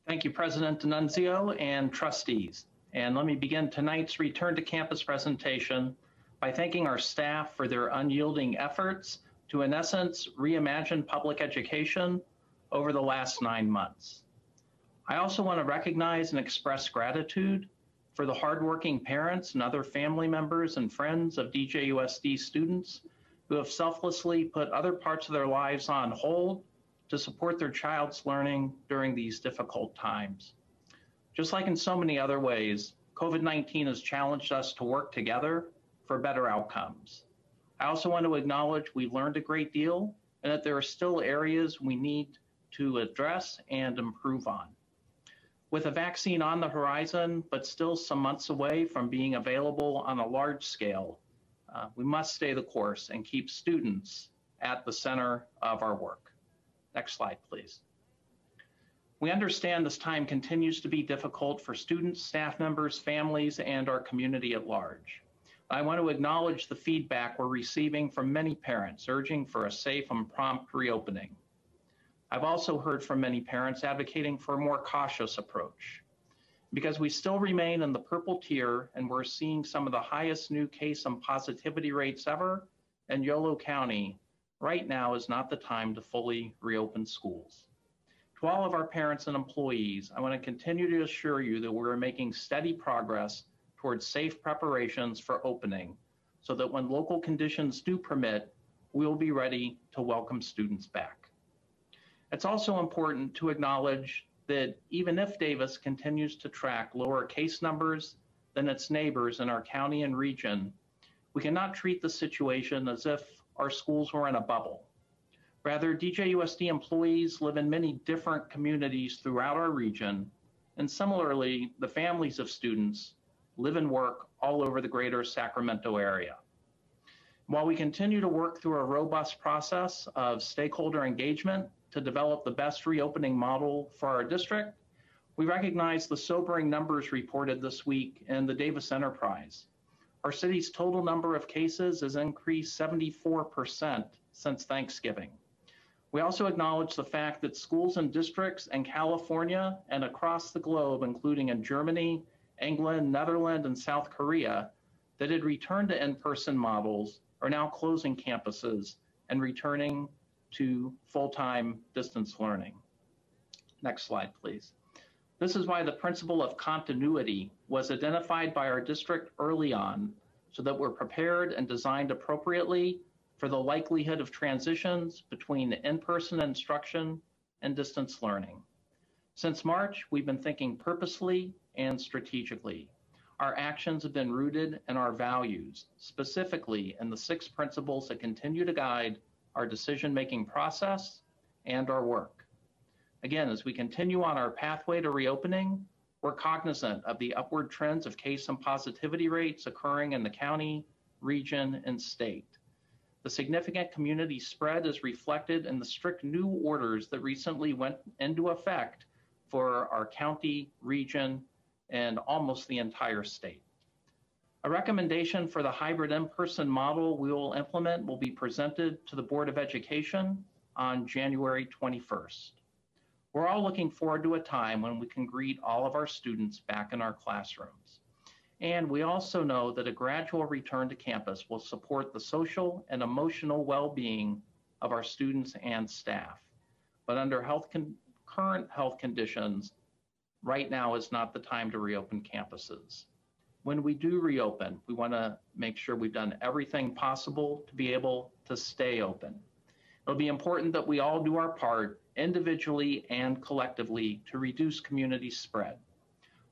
Thank you, President D'Annunzio and trustees. And let me begin tonight's Return to Campus presentation by thanking our staff for their unyielding efforts to, in essence, reimagine public education over the last 9 months. I also want to recognize and express gratitude for the hardworking parents and other family members and friends of DJUSD students who have selflessly put other parts of their lives on hold to support their child's learning during these difficult times. Just like in so many other ways, COVID-19 has challenged us to work together for better outcomes. I also want to acknowledge we've learned a great deal and that there are still areas we need to address and improve on. With a vaccine on the horizon, but still some months away from being available on a large scale, we must stay the course and keep students at the center of our work. Next slide, please. We understand this time continues to be difficult for students, staff members, families, and our community at large. I want to acknowledge the feedback we're receiving from many parents urging for a safe and prompt reopening. I've also heard from many parents advocating for a more cautious approach. Because we still remain in the purple tier and we're seeing some of the highest new case and positivity rates ever in Yolo County, right now is not the time to fully reopen schools. To all of our parents and employees, I want to continue to assure you that we're making steady progress towards safe preparations for opening so that when local conditions do permit, we'll be ready to welcome students back. It's also important to acknowledge that even if Davis continues to track lower case numbers than its neighbors in our county and region, we cannot treat the situation as if our schools were in a bubble. Rather, DJUSD employees live in many different communities throughout our region, and similarly, the families of students live and work all over the greater Sacramento area. While we continue to work through a robust process of stakeholder engagement to develop the best reopening model for our district, we recognize the sobering numbers reported this week in the Davis Enterprise. Our city's total number of cases has increased 74% since Thanksgiving. We also acknowledge the fact that schools and districts in California and across the globe, including in Germany, England, Netherlands, and South Korea, that had returned to in-person models are now closing campuses and returning to full-time distance learning. Next slide, please. This is why the principle of continuity was identified by our district early on so that we're prepared and designed appropriately for the likelihood of transitions between in-person instruction and distance learning. Since March, we've been thinking purposely and strategically. Our actions have been rooted in our values, specifically in the 6 principles that continue to guide our decision-making process and our work. Again, as we continue on our pathway to reopening, we're cognizant of the upward trends of case and positivity rates occurring in the county, region, and state. The significant community spread is reflected in the strict new orders that recently went into effect for our county, region, and almost the entire state. A recommendation for the hybrid in-person model we will implement will be presented to the Board of Education on January 21st. We're all looking forward to a time when we can greet all of our students back in our classrooms. And we also know that a gradual return to campus will support the social and emotional well-being of our students and staff. But under current health conditions, right now is not the time to reopen campuses. When we do reopen, we want to make sure we've done everything possible to be able to stay open. It'll be important that we all do our part individually and collectively to reduce community spread.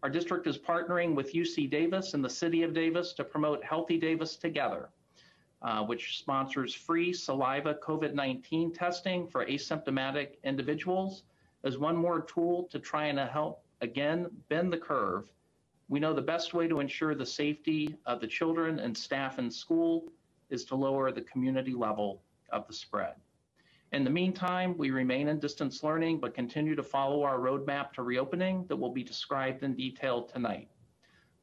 Our district is partnering with UC Davis and the City of Davis to promote Healthy Davis Together, which sponsors free saliva COVID-19 testing for asymptomatic individuals as one more tool to try and help, again, bend the curve. We know the best way to ensure the safety of the children and staff in school is to lower the community level of the spread. In the meantime, we remain in distance learning, but continue to follow our roadmap to reopening that will be described in detail tonight.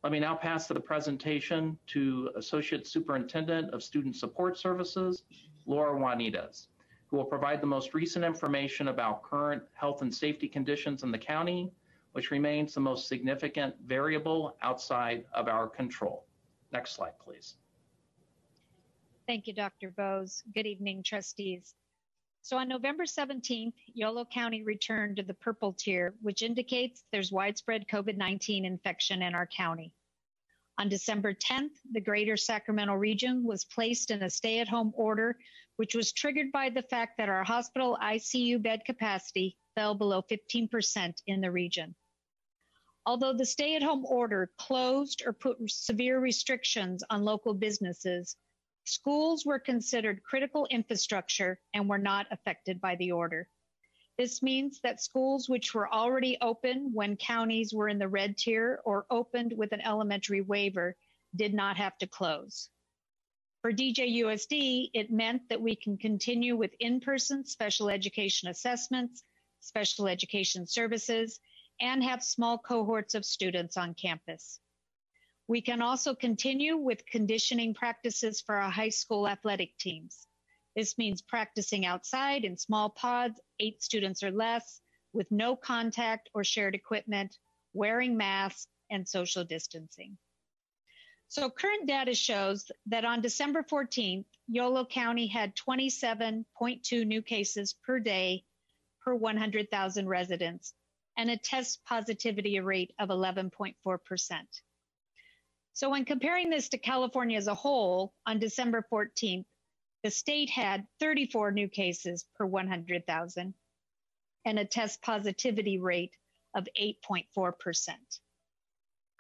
Let me now pass the presentation to Associate Superintendent of Student Support Services, Laura Juanitas, who will provide the most recent information about current health and safety conditions in the county, which remains the most significant variable outside of our control. Next slide, please. Thank you, Dr. Bose. Good evening, trustees. So on November 17th, Yolo County returned to the purple tier, which indicates there's widespread COVID-19 infection in our county. On December 10th, the greater Sacramento region was placed in a stay-at-home order, which was triggered by the fact that our hospital ICU bed capacity fell below 15% in the region. Although the stay-at-home order closed or put severe restrictions on local businesses, schools were considered critical infrastructure and were not affected by the order. This means that schools which were already open when counties were in the red tier or opened with an elementary waiver did not have to close. For DJUSD, it meant that we can continue with in-person special education assessments, special education services, and have small cohorts of students on campus. We can also continue with conditioning practices for our high school athletic teams. This means practicing outside in small pods, 8 students or less, with no contact or shared equipment, wearing masks, and social distancing. So current data shows that on December 14th, Yolo County had 27.2 new cases per day per 100,000 residents and a test positivity rate of 11.4%. So when comparing this to California as a whole, on December 14th, the state had 34 new cases per 100,000 and a test positivity rate of 8.4%.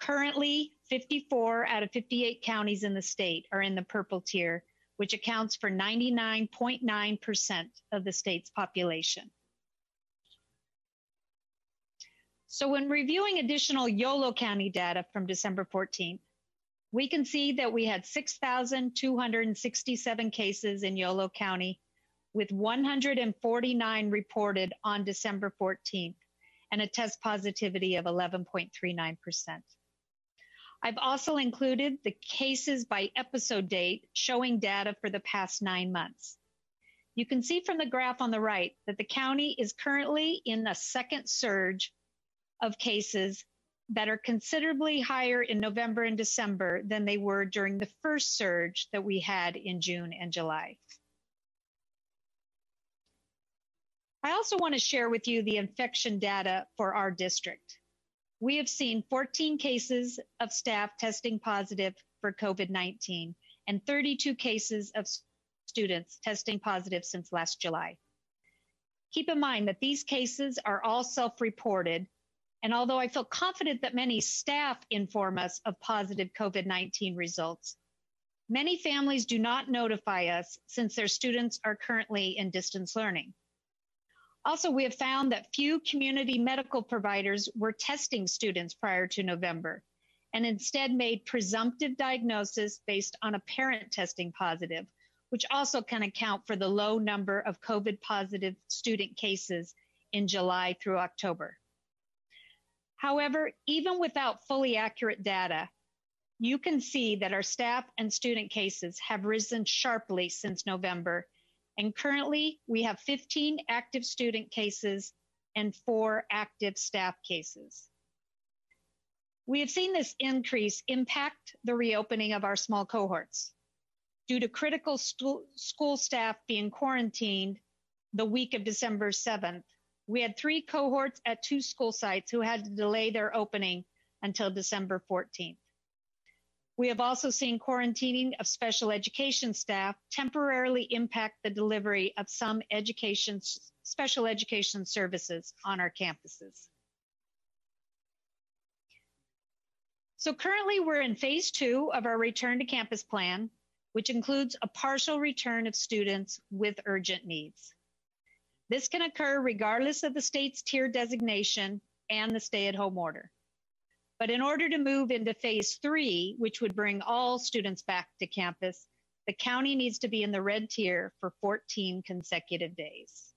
Currently, 54 out of 58 counties in the state are in the purple tier, which accounts for 99.9% of the state's population. So when reviewing additional Yolo County data from December 14th, we can see that we had 6,267 cases in Yolo County, with 149 reported on December 14th and a test positivity of 11.39%. I've also included the cases by episode date showing data for the past 9 months. You can see from the graph on the right that the county is currently in a second surge of cases that are considerably higher in November and December than they were during the first surge that we had in June and July. I also want to share with you the infection data for our district. We have seen 14 cases of staff testing positive for COVID-19 and 32 cases of students testing positive since last July. Keep in mind that these cases are all self-reported, and although I feel confident that many staff inform us of positive COVID-19 results, many families do not notify us since their students are currently in distance learning. Also, we have found that few community medical providers were testing students prior to November and instead made presumptive diagnosis based on a parent testing positive, which also can account for the low number of COVID positive student cases in July through October. However, even without fully accurate data, you can see that our staff and student cases have risen sharply since November, and currently we have 15 active student cases and 4 active staff cases. We have seen this increase impact the reopening of our small cohorts. Due to critical school staff being quarantined the week of December 7th, we had 3 cohorts at 2 school sites who had to delay their opening until December 14th. We have also seen quarantining of special education staff temporarily impact the delivery of some special education services on our campuses. So currently we're in phase 2 of our return to campus plan, which includes a partial return of students with urgent needs. This can occur regardless of the state's tier designation and the stay-at-home order. But in order to move into phase 3, which would bring all students back to campus, the county needs to be in the red tier for 14 consecutive days.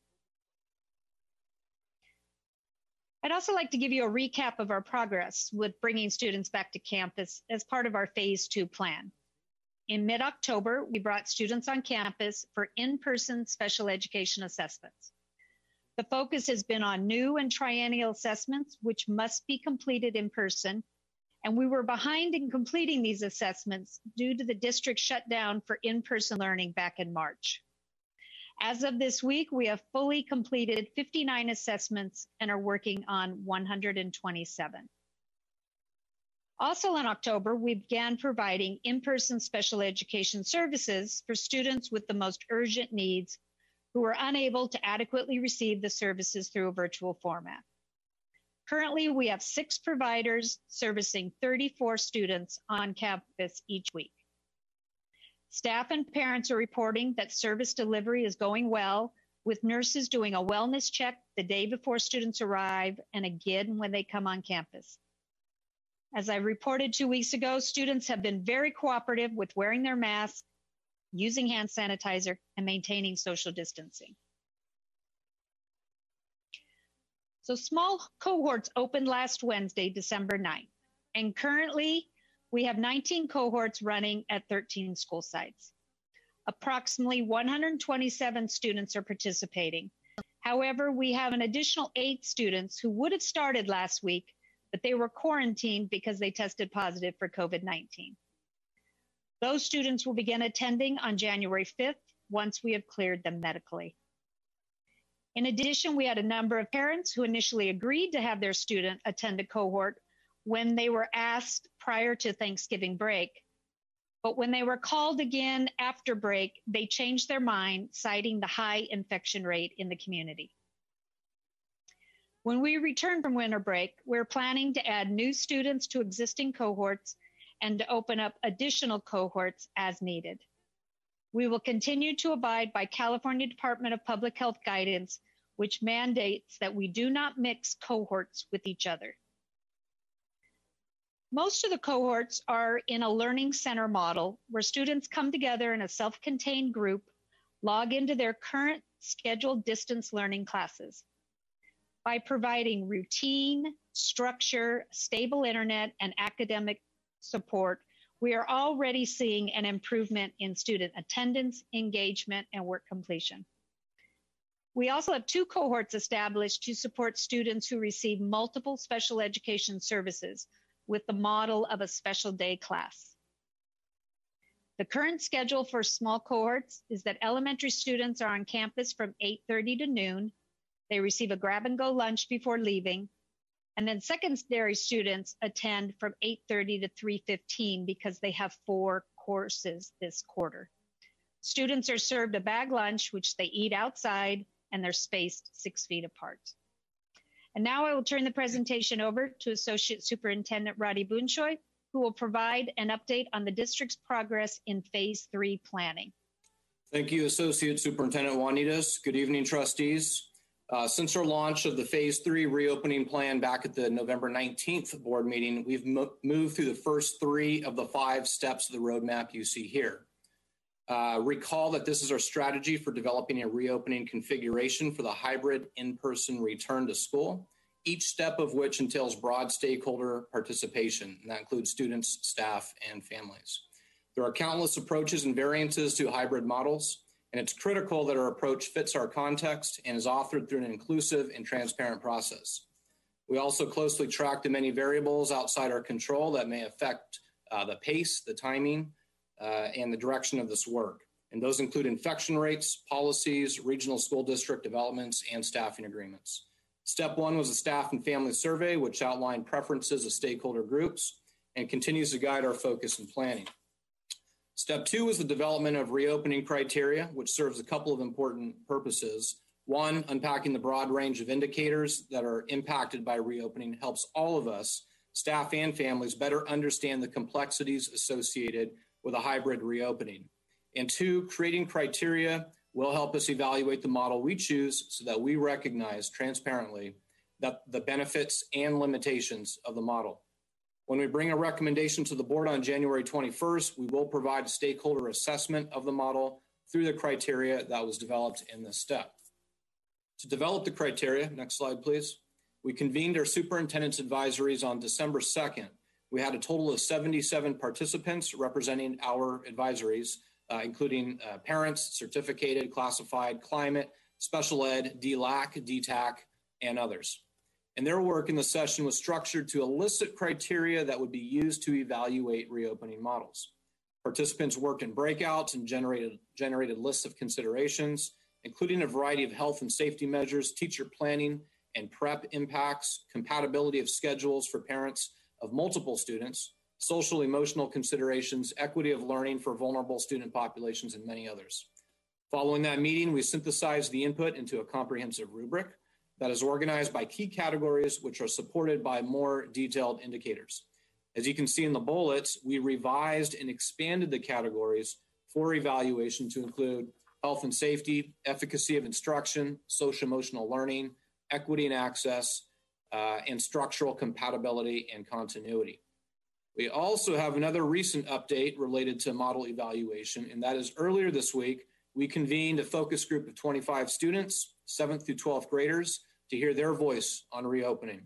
I'd also like to give you a recap of our progress with bringing students back to campus as part of our phase 2 plan. In mid-October, we brought students on campus for in-person special education assessments. The focus has been on new and triennial assessments, which must be completed in person, and we were behind in completing these assessments due to the district shutdown for in-person learning back in March. As of this week, we have fully completed 59 assessments and are working on 127. Also in October, we began providing in-person special education services for students with the most urgent needs who are unable to adequately receive the services through a virtual format. Currently, we have 6 providers servicing 34 students on campus each week. Staff and parents are reporting that service delivery is going well, with nurses doing a wellness check the day before students arrive and again when they come on campus. As I reported 2 weeks ago, students have been very cooperative with wearing their masks, using hand sanitizer, and maintaining social distancing. So small cohorts opened last Wednesday, December 9th, and currently we have 19 cohorts running at 13 school sites. Approximately 127 students are participating. However, we have an additional 8 students who would have started last week, but they were quarantined because they tested positive for COVID-19. Those students will begin attending on January 5th once we have cleared them medically. In addition, we had a number of parents who initially agreed to have their student attend a cohort when they were asked prior to Thanksgiving break. But when they were called again after break, they changed their mind, citing the high infection rate in the community. When we return from winter break, we're planning to add new students to existing cohorts and to open up additional cohorts as needed. We will continue to abide by California Department of Public Health guidance, which mandates that we do not mix cohorts with each other. Most of the cohorts are in a learning center model where students come together in a self-contained group, log into their current scheduled distance learning classes. By providing routine, structure, stable internet, and academic support, we are already seeing an improvement in student attendance, engagement, and work completion. We also have 2 cohorts established to support students who receive multiple special education services with the model of a special day class. The current schedule for small cohorts is that elementary students are on campus from 8:30 to noon. They receive a grab-and-go lunch before leaving. And then secondary students attend from 8:30 to 3:15 because they have 4 courses this quarter. Students are served a bag lunch, which they eat outside, and they're spaced 6 feet apart. And now I will turn the presentation over to Associate Superintendent Roddy Boonshoy, who will provide an update on the district's progress in Phase 3 planning. Thank you, Associate Superintendent Juanitas. Good evening, trustees. Since our launch of the Phase 3 reopening plan back at the November 19th board meeting, we've moved through the first 3 of the 5 steps of the roadmap you see here. Recall that this is our strategy for developing a reopening configuration for the hybrid in-person return to school, each step of which entails broad stakeholder participation, and that includes students, staff, and families. There are countless approaches and variances to hybrid models, and it's critical that our approach fits our context and is authored through an inclusive and transparent process. We also closely track the many variables outside our control that may affect the pace, the timing, and the direction of this work. And those include infection rates, policies, regional school district developments, and staffing agreements. Step 1 was a staff and family survey, which outlined preferences of stakeholder groups and continues to guide our focus in planning. Step 2 is the development of reopening criteria, which serves a couple of important purposes. 1, unpacking the broad range of indicators that are impacted by reopening helps all of us, staff and families, better understand the complexities associated with a hybrid reopening. And 2, creating criteria will help us evaluate the model we choose so that we recognize transparently that the benefits and limitations of the model. When we bring a recommendation to the board on January 21st, we will provide a stakeholder assessment of the model through the criteria that was developed in this step. To develop the criteria, next slide, please. We convened our superintendent's advisories on December 2nd. We had a total of 77 participants representing our advisories, including parents, certificated, classified, climate, special ed, DLAC, DTAC, and others. And their work in the session was structured to elicit criteria that would be used to evaluate reopening models. Participants worked in breakouts and generated lists of considerations, including a variety of health and safety measures, teacher planning and prep impacts, compatibility of schedules for parents of multiple students, social emotional considerations, equity of learning for vulnerable student populations, and many others. Following that meeting, we synthesized the input into a comprehensive rubric that is organized by key categories, which are supported by more detailed indicators. As you can see in the bullets, we revised and expanded the categories for evaluation to include health and safety, efficacy of instruction, social emotional learning, equity and access, and structural compatibility and continuity. We also have another recent update related to model evaluation, and that is earlier this week, we convened a focus group of 25 students, 7th through 12th graders, to hear their voice on reopening.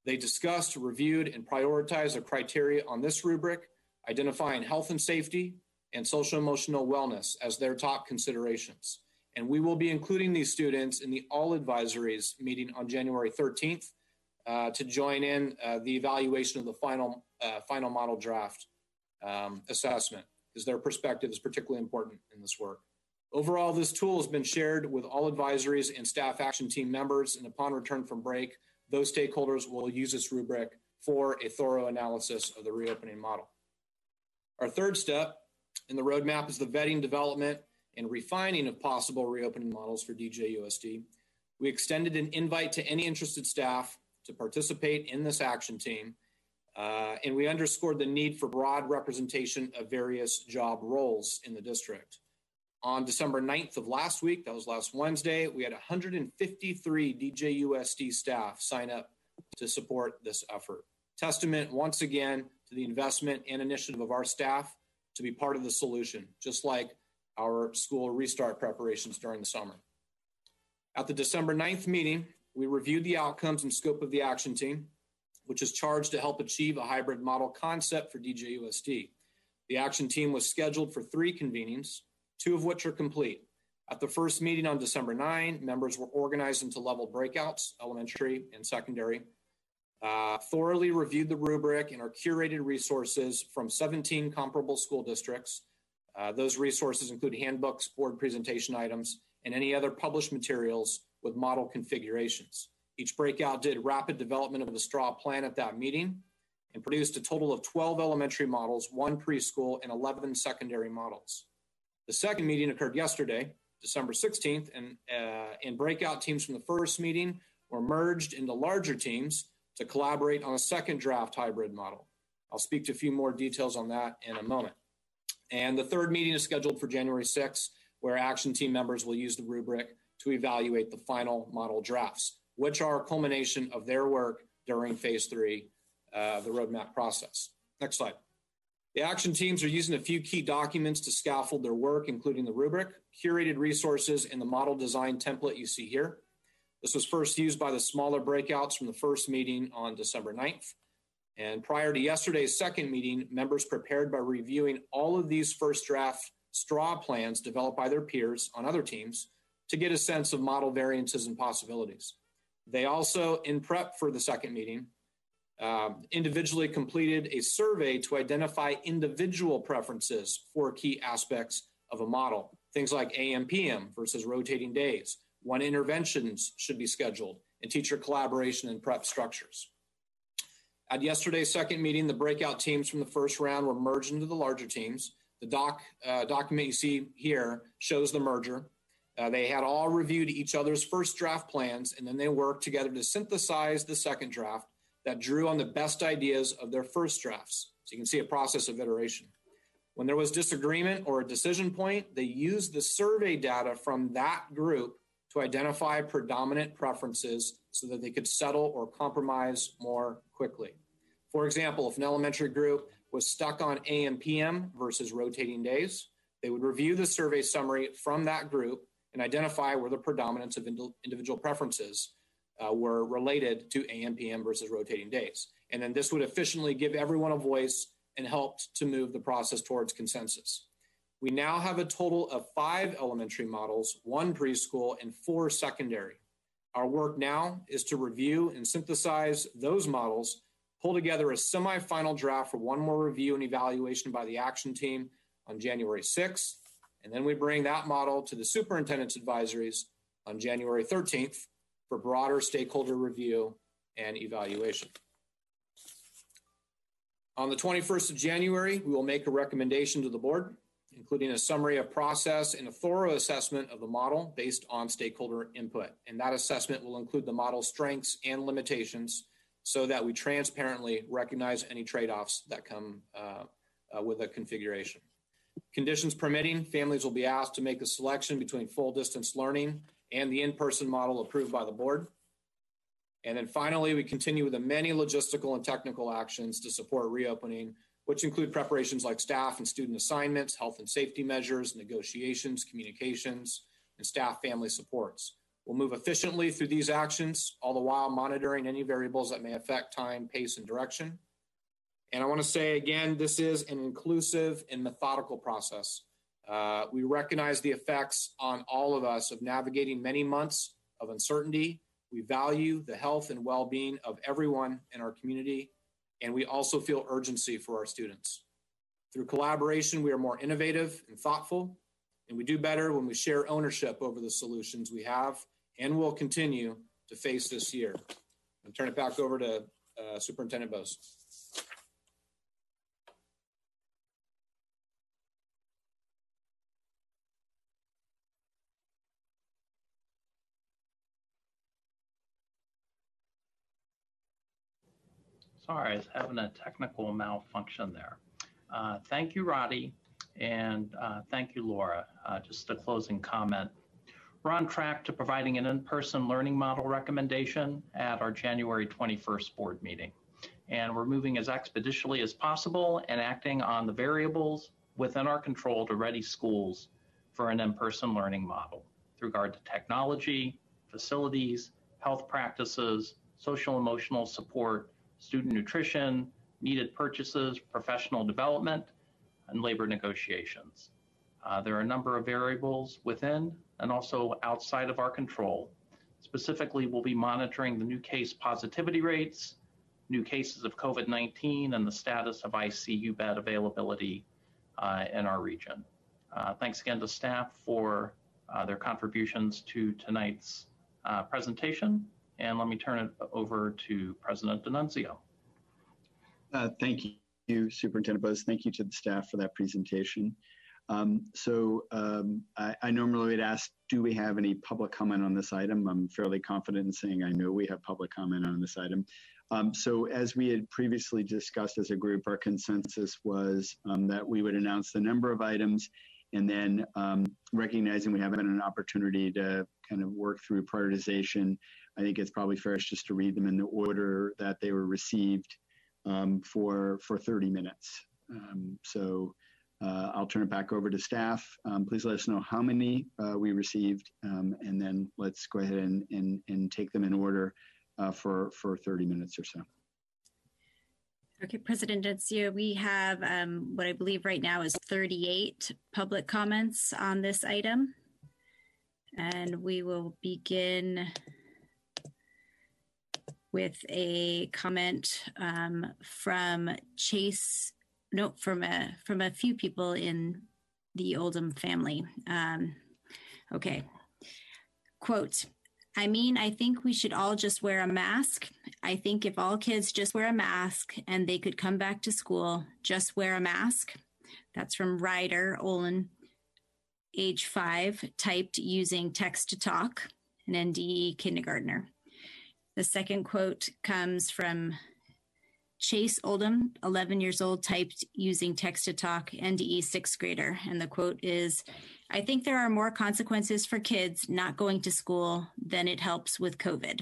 They discussed, reviewed, and prioritized the criteria on this rubric, identifying health and safety and social emotional wellness as their top considerations. And we will be including these students in the All Advisories meeting on January 13th to join in the evaluation of the final model draft assessment, because their perspective is particularly important in this work. Overall, this tool has been shared with all advisories and staff action team members, and upon return from break, those stakeholders will use this rubric for a thorough analysis of the reopening model. Our third step in the roadmap is the vetting, development, and refining of possible reopening models for DJUSD. We extended an invite to any interested staff to participate in this action team, and we underscored the need for broad representation of various job roles in the district. On December 9th of last week, that was last Wednesday, we had 153 DJUSD staff sign up to support this effort. Testament, once again, to the investment and initiative of our staff to be part of the solution, just like our school restart preparations during the summer. At the December 9th meeting, we reviewed the outcomes and scope of the action team, which is charged to help achieve a hybrid model concept for DJUSD. The action team was scheduled for 3 convenings, 2 of which are complete. At the first meeting on December 9, members were organized into level breakouts, elementary and secondary, thoroughly reviewed the rubric and our curated resources from 17 comparable school districts. Those resources include handbooks, board presentation items, and any other published materials with model configurations. Each breakout did rapid development of the straw plan at that meeting and produced a total of 12 elementary models, 1 preschool, and 11 secondary models. The second meeting occurred yesterday, December 16th, and breakout teams from the first meeting were merged into larger teams to collaborate on a second draft hybrid model. I'll speak to a few more details on that in a moment. And the third meeting is scheduled for January 6th, where action team members will use the rubric to evaluate the final model drafts, which are a culmination of their work during phase 3 of the roadmap process. Next slide. The action teams are using a few key documents to scaffold their work, including the rubric, curated resources, and the model design template you see here. This was first used by the smaller breakouts from the first meeting on December 9th. And prior to yesterday's second meeting, members prepared by reviewing all of these first draft straw plans developed by their peers on other teams to get a sense of model variances and possibilities. They also, in prep for the second meeting, individually completed a survey to identify individual preferences for key aspects of a model. Things like AM/PM versus rotating days, when interventions should be scheduled, and teacher collaboration and prep structures. At yesterday's second meeting, the breakout teams from the first round were merged into the larger teams. The document you see here shows the merger. They had all reviewed each other's first draft plans, and then they worked together to synthesize the second draft that drew on the best ideas of their first drafts. So you can see a process of iteration. When there was disagreement or a decision point, they used the survey data from that group to identify predominant preferences so that they could settle or compromise more quickly. For example, if an elementary group was stuck on AM/PM versus rotating days, they would review the survey summary from that group and identify where the predominance of individual preferences were related to AM/PM versus rotating days. And then this would efficiently give everyone a voice and helped to move the process towards consensus. We now have a total of 5 elementary models, 1 preschool, and 4 secondary. Our work now is to review and synthesize those models, pull together a semi-final draft for 1 more review and evaluation by the action team on January 6th, and then we bring that model to the superintendent's advisories on January 13th for broader stakeholder review and evaluation. On the 21st of January, we will make a recommendation to the board, including a summary of process and a thorough assessment of the model based on stakeholder input. And that assessment will include the model's strengths and limitations so that we transparently recognize any trade-offs that come with a configuration. Conditions permitting, families will be asked to make a selection between full distance learning and the in-person model approved by the board. And then finally, we continue with the many logistical and technical actions to support reopening, which include preparations like staff and student assignments, health and safety measures, negotiations, communications, and staff family supports. We'll move efficiently through these actions, all the while monitoring any variables that may affect time, pace, and direction. And I want to say again, this is an inclusive and methodical process. We recognize the effects on all of us of navigating many months of uncertainty. We value the health and well-being of everyone in our community, and we also feel urgency for our students. Through collaboration, we are more innovative and thoughtful, and we do better when we share ownership over the solutions we have and will continue to face this year. I'll turn it back over to Superintendent Bose. Sorry, I was having a technical malfunction there. Thank you, Roddy, and thank you, Laura. Just a closing comment. We're on track to providing an in-person learning model recommendation at our January 21st board meeting. And we're moving as expeditiously as possible and acting on the variables within our control to ready schools for an in-person learning model with regard to technology, facilities, health practices, social emotional support, student nutrition, needed purchases, professional development, and labor negotiations. There are a number of variables within and also outside of our control. Specifically, we'll be monitoring the new case positivity rates, new cases of COVID-19, and the status of ICU bed availability in our region. Thanks again to staff for their contributions to tonight's presentation. And let me turn it over to President D'Annunzio. Thank you, Superintendent Bose. Thank you to the staff for that presentation. I normally would ask, do we have any public comment on this item? I'm fairly confident in saying I know we have public comment on this item. So as we had previously discussed as a group, our consensus was that we would announce the number of items, and then recognizing we haven't had an opportunity to kind of work through prioritization, I think it's probably fair just to read them in the order that they were received for 30 minutes. I'll turn it back over to staff. Please let us know how many we received, and then let's go ahead and take them in order for 30 minutes or so. Okay, President D'Annunzio, we have what I believe right now is 38 public comments on this item. And we will begin with a comment from Chase, no, from a few people in the Oldham family. Okay, quote, I think we should all just wear a mask. I think if all kids just wear a mask and they could come back to school, just wear a mask. That's from Ryder Olin, age 5, typed using text to talk, an NDE kindergartner. The second quote comes from Chase Oldham, 11 years old, typed using text to talk, NDE 6th grader. And the quote is, I think there are more consequences for kids not going to school than it helps with COVID.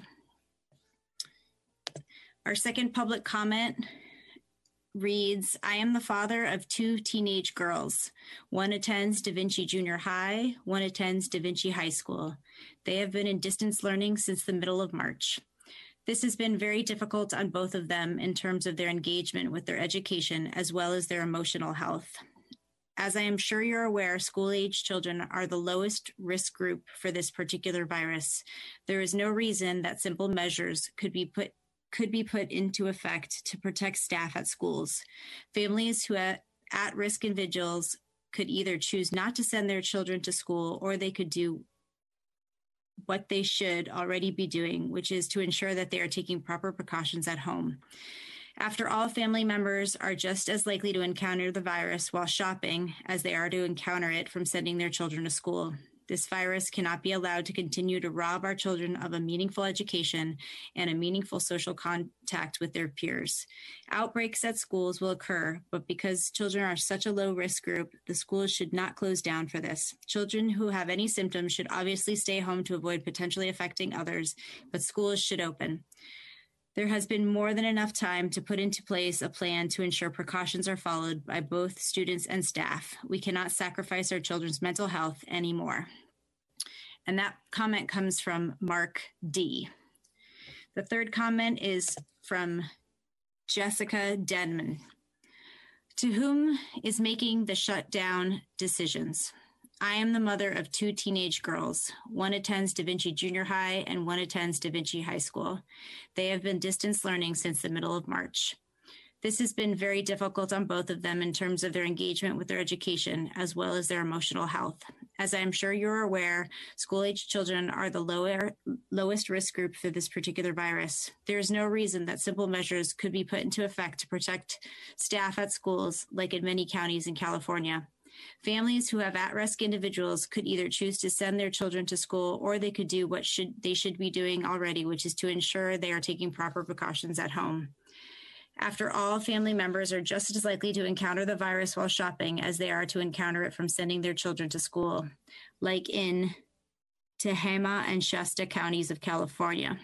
Our second public comment reads, I am the father of 2 teenage girls. One attends Da Vinci Junior High, one attends Da Vinci High School. They have been in distance learning since the middle of March. This has been very difficult on both of them in terms of their engagement with their education as well as their emotional health. As I am sure you're aware, school-age children are the lowest risk group for this particular virus. There is no reason that simple measures could be put into effect to protect staff at schools. Families who are at-risk individuals could either choose not to send their children to school, or they could do what they should already be doing, which is to ensure that they are taking proper precautions at home. After all, family members are just as likely to encounter the virus while shopping as they are to encounter it from sending their children to school. This virus cannot be allowed to continue to rob our children of a meaningful education and a meaningful social contact with their peers. Outbreaks at schools will occur, but because children are such a low-risk group, the schools should not close down for this. Children who have any symptoms should obviously stay home to avoid potentially affecting others, but schools should open. There has been more than enough time to put into place a plan to ensure precautions are followed by both students and staff. We cannot sacrifice our children's mental health anymore. And that comment comes from Mark D. The third comment is from Jessica Denman. To whom is making the shutdown decisions? I am the mother of 2 teenage girls. One attends Da Vinci Junior High and one attends Da Vinci High School. They have been distance learning since the middle of March. This has been very difficult on both of them in terms of their engagement with their education, as well as their emotional health. As I am sure you're aware, school-age children are the lowest risk group for this particular virus. There is no reason that simple measures could be put into effect to protect staff at schools, like in many counties in California. Families who have at-risk individuals could either choose to send their children to school, or they could do what they should be doing already, which is to ensure they are taking proper precautions at home. After all, family members are just as likely to encounter the virus while shopping as they are to encounter it from sending their children to school, like in Tehama and Shasta counties of California.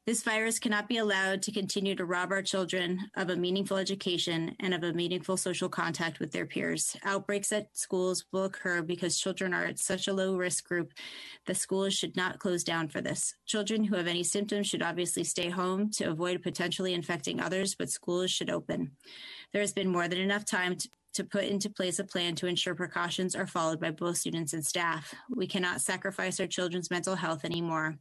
This virus cannot be allowed to continue to rob our children of a meaningful education and of a meaningful social contact with their peers. Outbreaks at schools will occur because children are at such a low risk group. The schools should not close down for this. Children who have any symptoms should obviously stay home to avoid potentially infecting others, but schools should open. There has been more than enough time to put into place a plan to ensure precautions are followed by both students and staff. We cannot sacrifice our children's mental health anymore,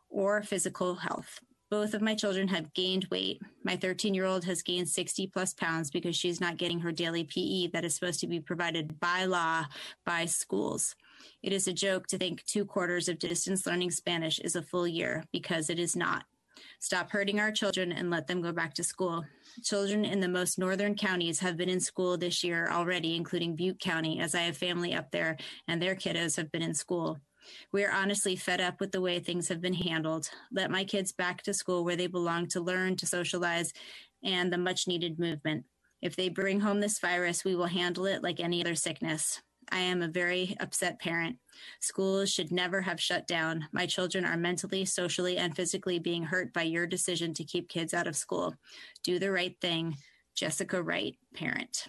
or physical health. Both of my children have gained weight. My 13-year-old has gained 60 plus pounds because she's not getting her daily PE that is supposed to be provided by law by schools. It is a joke to think 2 quarters of distance learning Spanish is a full year, because it is not. Stop hurting our children and let them go back to school. Children in the most northern counties have been in school this year already, including Butte County, as I have family up there and their kiddos have been in school. We are honestly fed up with the way things have been handled. Let my kids back to school where they belong, to learn, to socialize, and the much needed movement. If they bring home this virus, we will handle it like any other sickness. I am a very upset parent. Schools should never have shut down. My children are mentally, socially, and physically being hurt by your decision to keep kids out of school. Do the right thing. Jessica Wright, parent.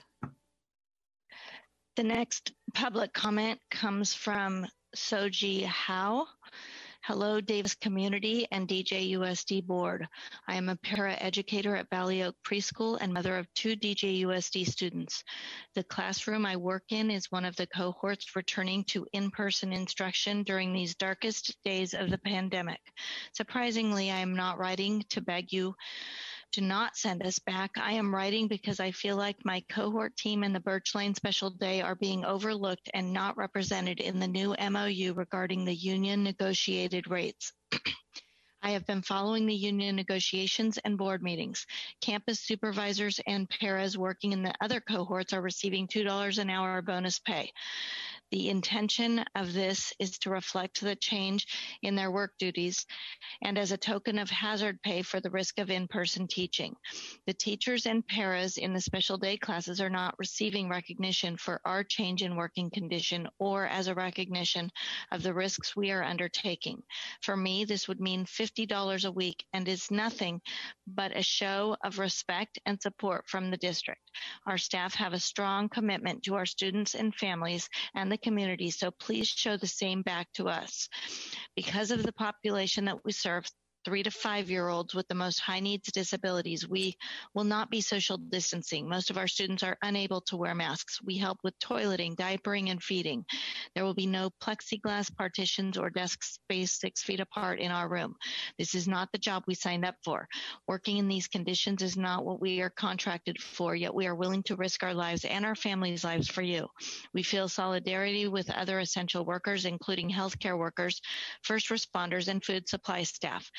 The next public comment comes from Soji Howe. Hello, Davis Community and DJUSD Board. I am a para-educator at Valley Oak Preschool and mother of 2 DJUSD students. The classroom I work in is one of the cohorts returning to in-person instruction during these darkest days of the pandemic. Surprisingly, I am not writing to beg you to not send us back. I am writing because I feel like my cohort team and the Birch Lane Special Day are being overlooked and not represented in the new MOU regarding the union negotiated rates. I have been following the union negotiations and board meetings. Campus supervisors and paras working in the other cohorts are receiving $2 an hour bonus pay. The intention of this is to reflect the change in their work duties and as a token of hazard pay for the risk of in-person teaching. The teachers and paras in the special day classes are not receiving recognition for our change in working condition or as a recognition of the risks we are undertaking. For me, this would mean $50 a week and is nothing but a show of respect and support from the district. Our staff have a strong commitment to our students and families and the community, so please show the same back to us. Because of the population that we serve, 3 to 5-year-olds with the most high needs disabilities, we will not be social distancing. Most of our students are unable to wear masks. We help with toileting, diapering, and feeding. There will be no plexiglass partitions or desks spaced 6 feet apart in our room. This is not the job we signed up for. Working in these conditions is not what we are contracted for, yet we are willing to risk our lives and our families' lives for you. We feel solidarity with other essential workers, including healthcare workers, first responders, and food supply staff.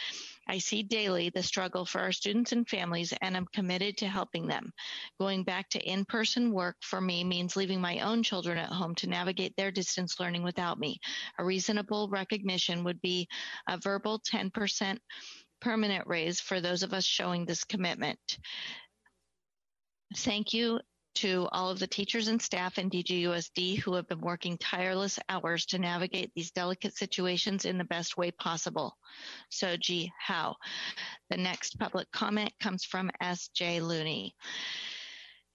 I see daily the struggle for our students and families, and I'm committed to helping them. Going back to in-person work for me means leaving my own children at home to navigate their distance learning without me. A reasonable recognition would be a verbal 10% permanent raise for those of us showing this commitment. Thank you to all of the teachers and staff in DJUSD who have been working tireless hours to navigate these delicate situations in the best way possible. Soji Howe. The next public comment comes from S.J. Looney.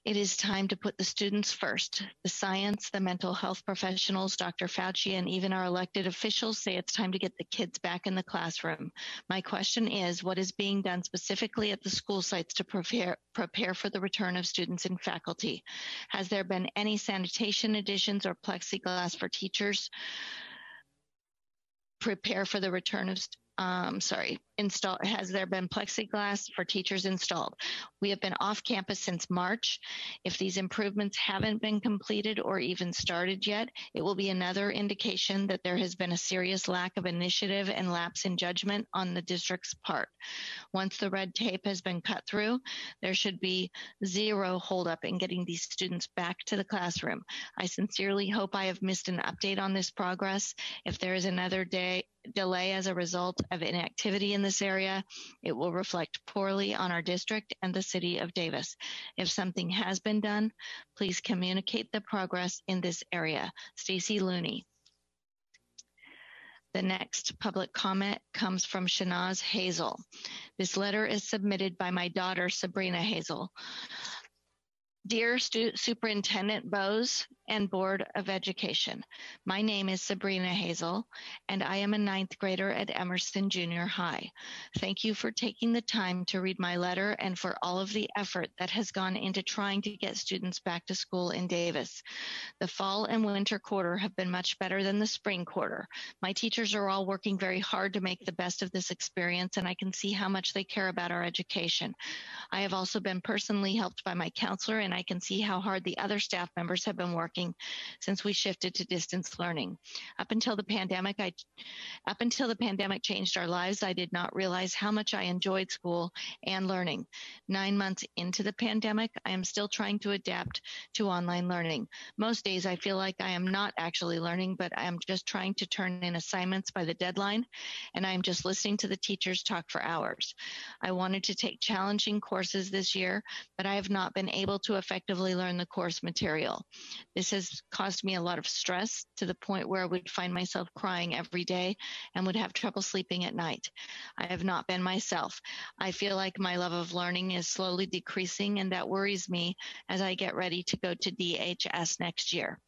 It is time to put the students first. The science, the mental health professionals, Dr. Fauci, and even our elected officials say it's time to get the kids back in the classroom. My question is, what is being done specifically at the school sites to prepare for the return of students and faculty? Has there been any sanitation additions or plexiglass for teachers? Prepare for the return of has there been plexiglass for teachers installed? We have been off campus since March. If these improvements haven't been completed or even started yet, it will be another indication that there has been a serious lack of initiative and lapse in judgment on the district's part. Once the red tape has been cut through, there should be zero holdup in getting these students back to the classroom. I sincerely hope I have missed an update on this progress. If there is another delay as a result of inactivity in this area, it will reflect poorly on our district and the city of Davis. If something has been done, please communicate the progress in this area. Stacy Looney. The next public comment comes from Shanaz Hazel. This letter is submitted by my daughter, Sabrina Hazel. Dear Superintendent Bose and Board of Education, my name is Sabrina Hazel, and I am a 9th grader at Emerson Junior High. Thank you for taking the time to read my letter and for all of the effort that has gone into trying to get students back to school in Davis. The fall and winter quarter have been much better than the spring quarter. My teachers are all working very hard to make the best of this experience, and I can see how much they care about our education. I have also been personally helped by my counselor, and I can see how hard the other staff members have been working since we shifted to distance learning. Up until the pandemic changed our lives, I did not realize how much I enjoyed school and learning. 9 months into the pandemic, I am still trying to adapt to online learning. Most days I feel like I am not actually learning, but I am just trying to turn in assignments by the deadline, and I am just listening to the teachers talk for hours. I wanted to take challenging courses this year, but I have not been able to effectively learn the course material. This has caused me a lot of stress to the point where I would find myself crying every day and would have trouble sleeping at night. I have not been myself. I feel like my love of learning is slowly decreasing, and that worries me as I get ready to go to DHS next year.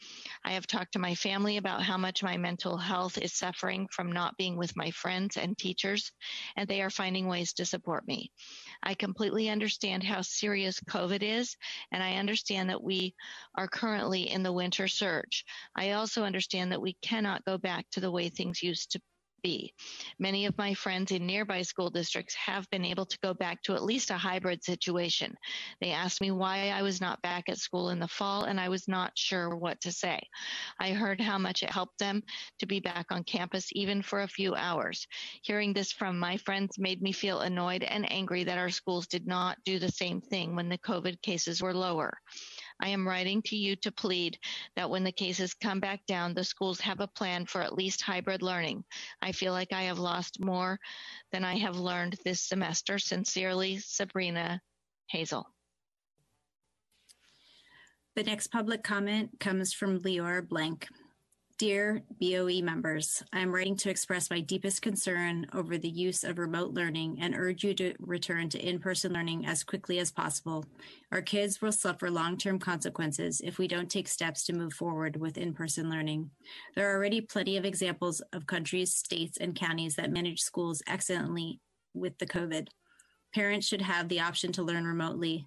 I have talked to my family about how much my mental health is suffering from not being with my friends and teachers, and they are finding ways to support me. I completely understand how serious COVID is, and I understand that we are currently in the winter surge. I also understand that we cannot go back to the way things used to be. Many of my friends in nearby school districts have been able to go back to at least a hybrid situation. They asked me why I was not back at school in the fall, and I was not sure what to say. I heard how much it helped them to be back on campus even for a few hours. Hearing this from my friends made me feel annoyed and angry that our schools did not do the same thing when the COVID cases were lower. I am writing to you to plead that when the cases come back down, the schools have a plan for at least hybrid learning. I feel like I have lost more than I have learned this semester. Sincerely, Sabrina Hazel. The next public comment comes from Leora Blank. Dear BOE members, I am writing to express my deepest concern over the use of remote learning and urge you to return to in-person learning as quickly as possible. Our kids will suffer long-term consequences if we don't take steps to move forward with in-person learning. There are already plenty of examples of countries, states, and counties that manage schools excellently with the COVID. Parents should have the option to learn remotely,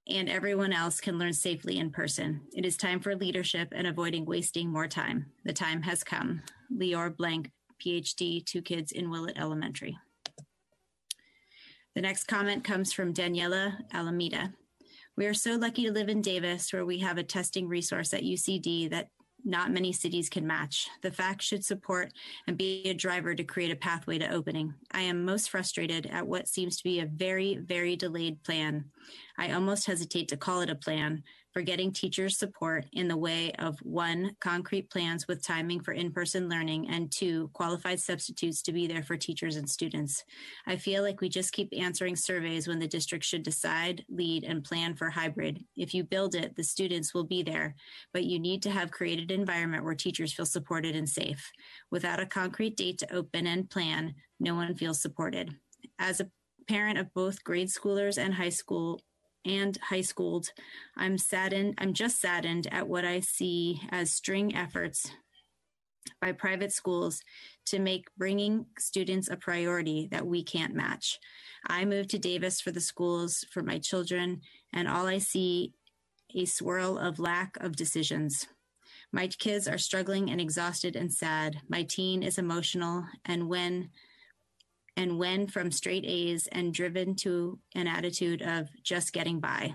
and everyone else can learn safely in person. It is time for leadership and avoiding wasting more time. The time has come. Lior Blank, PhD, 2 kids in Willett Elementary. The next comment comes from Daniela Alameda. We are so lucky to live in Davis, where we have a testing resource at UCD that not many cities can match. The fact should support and be a driver to create a pathway to opening. I am most frustrated at what seems to be a very, very delayed plan. I almost hesitate to call it a plan for getting teachers support in the way of 1, concrete plans with timing for in-person learning, and 2, qualified substitutes to be there for teachers and students. I feel like we just keep answering surveys when the district should decide, lead, and plan for hybrid. If you build it, the students will be there, but you need to have created an environment where teachers feel supported and safe. Without a concrete date to open and plan, no one feels supported. As a parent of both grade schoolers and high schooled, I'm just saddened at what I see as string efforts by private schools to make bringing students a priority that we can't match. I moved to Davis for the schools for my children, and all I see a swirl of lack of decisions. My kids are struggling and exhausted and sad. My teen is emotional, and when from straight A's and driven to an attitude of just getting by.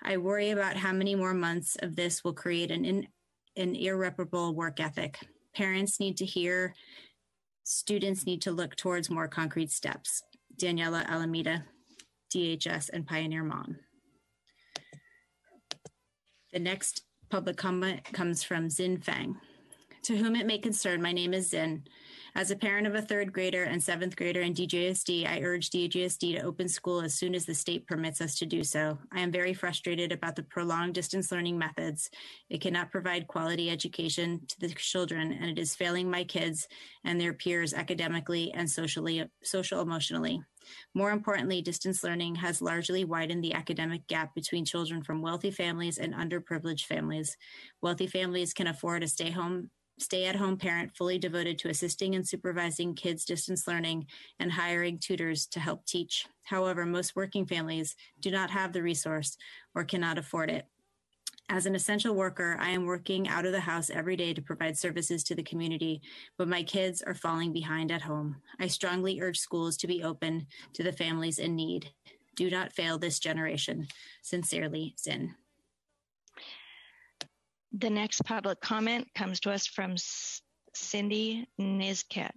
I worry about how many more months of this will create an irreparable work ethic. Parents need to hear, students need to look towards more concrete steps. Daniela Alameda, DHS and Pioneer Mom. The next public comment comes from Xin Fang. To whom it may concern, my name is Xin. As a parent of a 3rd grader and 7th grader in DJUSD, I urge DJUSD to open school as soon as the state permits us to do so. I am very frustrated about the prolonged distance learning methods. It cannot provide quality education to the children, and it is failing my kids and their peers academically and social-emotionally. More importantly, distance learning has largely widened the academic gap between children from wealthy families and underprivileged families. Wealthy families can afford a stay-at-home parent fully devoted to assisting and supervising kids' distance learning and hiring tutors to help teach. However, most working families do not have the resource or cannot afford it. As an essential worker, I am working out of the house every day to provide services to the community, but my kids are falling behind at home. I strongly urge schools to be open to the families in need. Do not fail this generation. Sincerely, Zin. The next public comment comes to us from Cindy Nizket.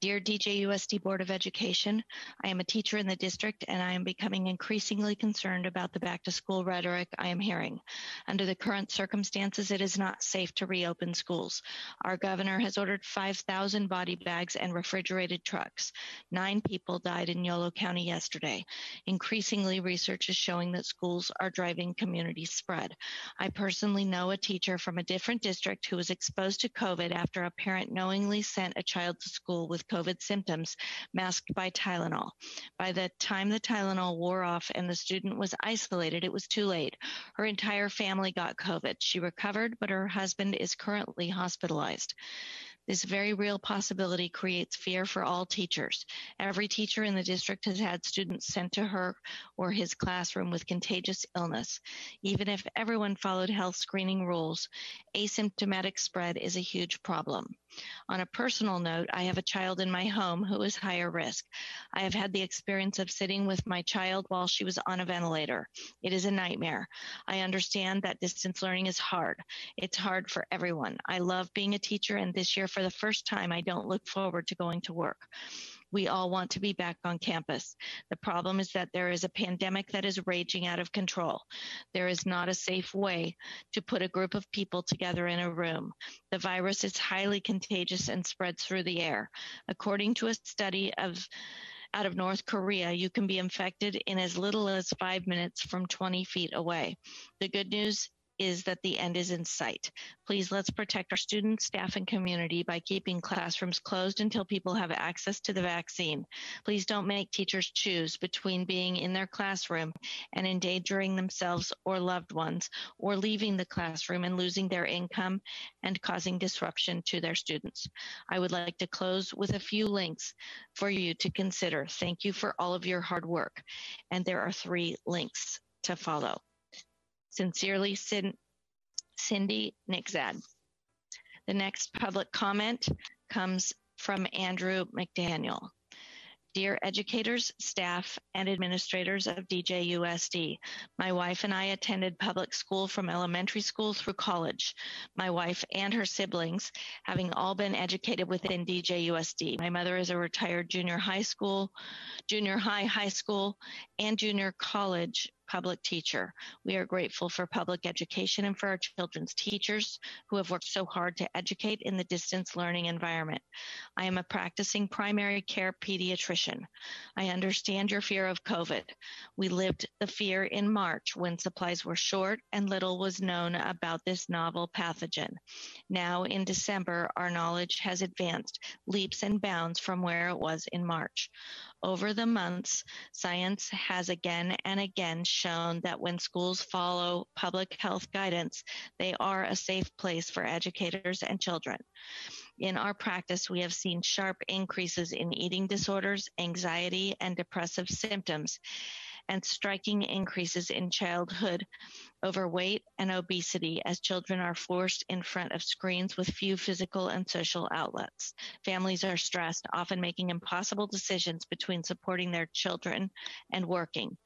Dear DJUSD Board of Education, I am a teacher in the district and I am becoming increasingly concerned about the back-to-school rhetoric I am hearing. Under the current circumstances, it is not safe to reopen schools. Our governor has ordered 5,000 body bags and refrigerated trucks. 9 people died in Yolo County yesterday. Increasingly, research is showing that schools are driving community spread. I personally know a teacher from a different district who was exposed to COVID after a parent knowingly sent a child to school with COVID symptoms masked by Tylenol. By the time the Tylenol wore off and the student was isolated, it was too late. Her entire family got COVID. She recovered, but her husband is currently hospitalized. This very real possibility creates fear for all teachers. Every teacher in the district has had students sent to her or his classroom with contagious illness. Even if everyone followed health screening rules, asymptomatic spread is a huge problem. On a personal note, I have a child in my home who is higher risk. I have had the experience of sitting with my child while she was on a ventilator. It is a nightmare. I understand that distance learning is hard. It's hard for everyone. I love being a teacher, and this year, for the first time, I don't look forward to going to work. We all want to be back on campus. The problem is that there is a pandemic that is raging out of control. There is not a safe way to put a group of people together in a room. The virus is highly contagious and spreads through the air. According to a study out of North Korea, you can be infected in as little as 5 minutes from 20 feet away. The good news is that the end is in sight. Please let's protect our students, staff, and community by keeping classrooms closed until people have access to the vaccine. Please don't make teachers choose between being in their classroom and endangering themselves or loved ones, or leaving the classroom and losing their income and causing disruption to their students. I would like to close with a few links for you to consider. Thank you for all of your hard work. And there are 3 links to follow. Sincerely, Cindy Nixad. The next public comment comes from Andrew McDaniel. Dear educators, staff, and administrators of DJUSD, my wife and I attended public school from elementary school through college. My wife and her siblings having all been educated within DJUSD. My mother is a retired junior high, high school, and junior college public teacher. We are grateful for public education and for our children's teachers who have worked so hard to educate in the distance learning environment. I am a practicing primary care pediatrician. I understand your fear of COVID. We lived the fear in March when supplies were short and little was known about this novel pathogen. Now in December, our knowledge has advanced leaps and bounds from where it was in March. Over the months, science has again and again shown that when schools follow public health guidance, they are a safe place for educators and children. In our practice, we have seen sharp increases in eating disorders, anxiety, and depressive symptoms, and striking increases in childhood overweight and obesity as children are forced in front of screens with few physical and social outlets. Families are stressed, often making impossible decisions between supporting their children and working.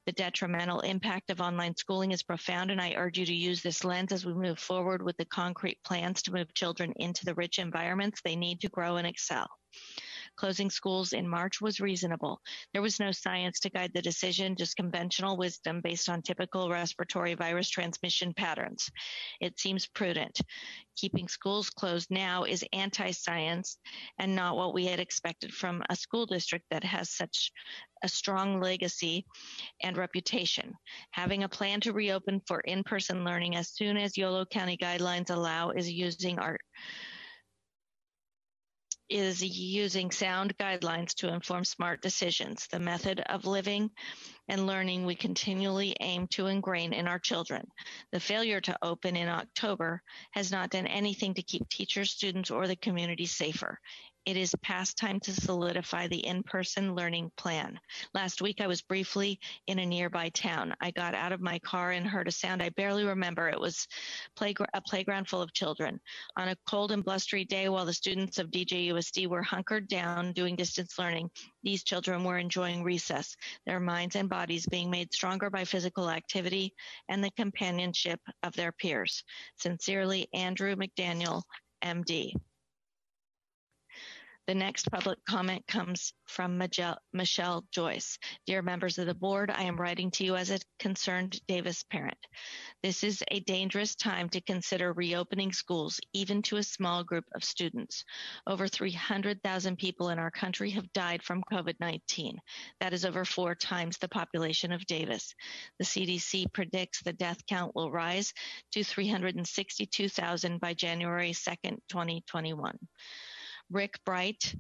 The detrimental impact of online schooling is profound, and I urge you to use this lens as we move forward with the concrete plans to move children into the rich environments they need to grow and excel. Closing schools in March was reasonable. There was no science to guide the decision, just conventional wisdom based on typical respiratory virus transmission patterns. It seems prudent. Keeping schools closed now is anti-science and not what we had expected from a school district that has such a strong legacy and reputation. Having a plan to reopen for in-person learning as soon as Yolo County guidelines allow is using sound guidelines to inform smart decisions, the method of living and learning we continually aim to ingrain in our children. The failure to open in October has not done anything to keep teachers, students, or the community safer. It is past time to solidify the in-person learning plan. Last week, I was briefly in a nearby town. I got out of my car and heard a sound I barely remember. It was a playground full of children. On a cold and blustery day, while the students of DJUSD were hunkered down doing distance learning, these children were enjoying recess, their minds and bodies being made stronger by physical activity and the companionship of their peers. Sincerely, Andrew McDaniel, MD. The next public comment comes from Michelle Joyce. Dear members of the board, I am writing to you as a concerned Davis parent. This is a dangerous time to consider reopening schools, even to a small group of students. Over 300,000 people in our country have died from COVID-19. That is over 4 times the population of Davis. The CDC predicts the death count will rise to 362,000 by January 2nd, 2021. Rick Bright,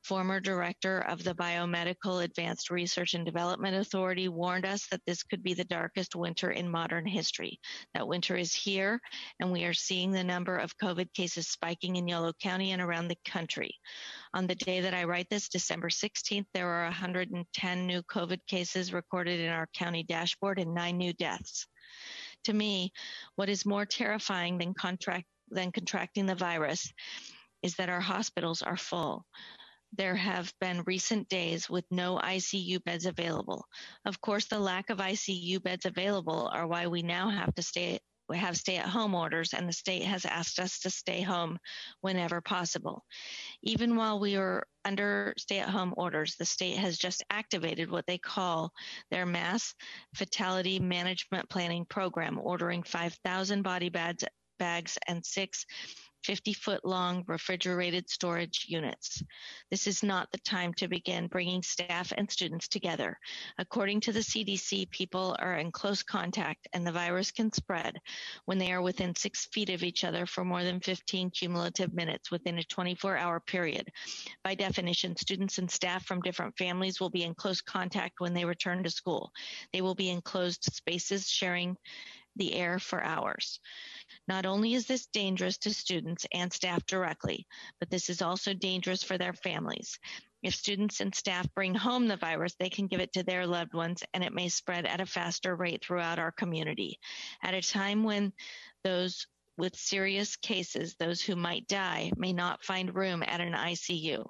former director of the Biomedical Advanced Research and Development Authority, warned us that this could be the darkest winter in modern history. That winter is here, and we are seeing the number of COVID cases spiking in Yolo County and around the country. On the day that I write this, December 16th, there are 110 new COVID cases recorded in our county dashboard and 9 new deaths. To me, what is more terrifying than contracting the virus is that our hospitals are full. There have been recent days with no ICU beds available. Of course, the lack of ICU beds available are why we now have stay-at-home orders, and the state has asked us to stay home whenever possible. Even while we are under stay-at-home orders, the state has just activated what they call their mass fatality management planning program, ordering 5,000 body bags and 6 50-foot long refrigerated storage units. This is not the time to begin bringing staff and students together. According to the CDC, people are in close contact and the virus can spread when they are within 6 feet of each other for more than 15 cumulative minutes within a 24-hour period. By definition, students and staff from different families will be in close contact when they return to school. They will be in closed spaces sharing the air for hours. Not only is this dangerous to students and staff directly, but this is also dangerous for their families. If students and staff bring home the virus, they can give it to their loved ones, and it may spread at a faster rate throughout our community. At a time when those with serious cases, those who might die, may not find room at an ICU.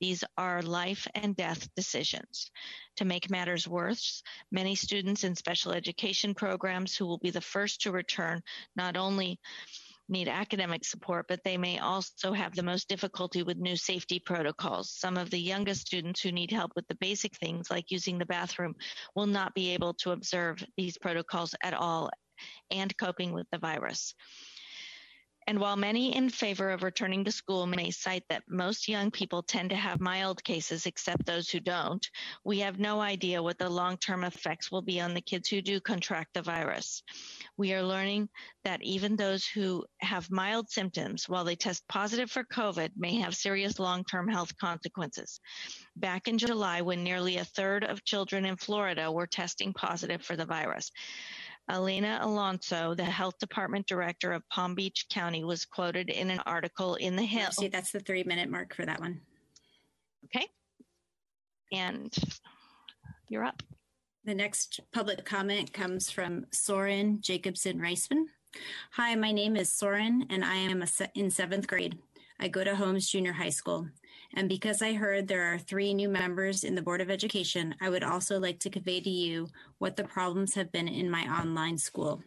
These are life and death decisions. To make matters worse, many students in special education programs who will be the first to return not only need academic support, but they may also have the most difficulty with new safety protocols. Some of the youngest students who need help with the basic things like using the bathroom will not be able to observe these protocols at all and coping with the virus. And while many in favor of returning to school may cite that most young people tend to have mild cases except those who don't, we have no idea what the long-term effects will be on the kids who do contract the virus. We are learning that even those who have mild symptoms, while they test positive for COVID, may have serious long-term health consequences. Back in July, when nearly a third of children in Florida were testing positive for the virus, Elena Alonso, the health department director of Palm Beach County, was quoted in an article in The Hill. See, that's the 3-minute mark for that one. Okay. And you're up. The next public comment comes from Soren Jacobson Reisman. Hi, my name is Soren, and I am in 7th grade. I go to Holmes Junior High School. And because I heard there are 3 new members in the Board of Education, I would also like to convey to you what the problems have been in my online school.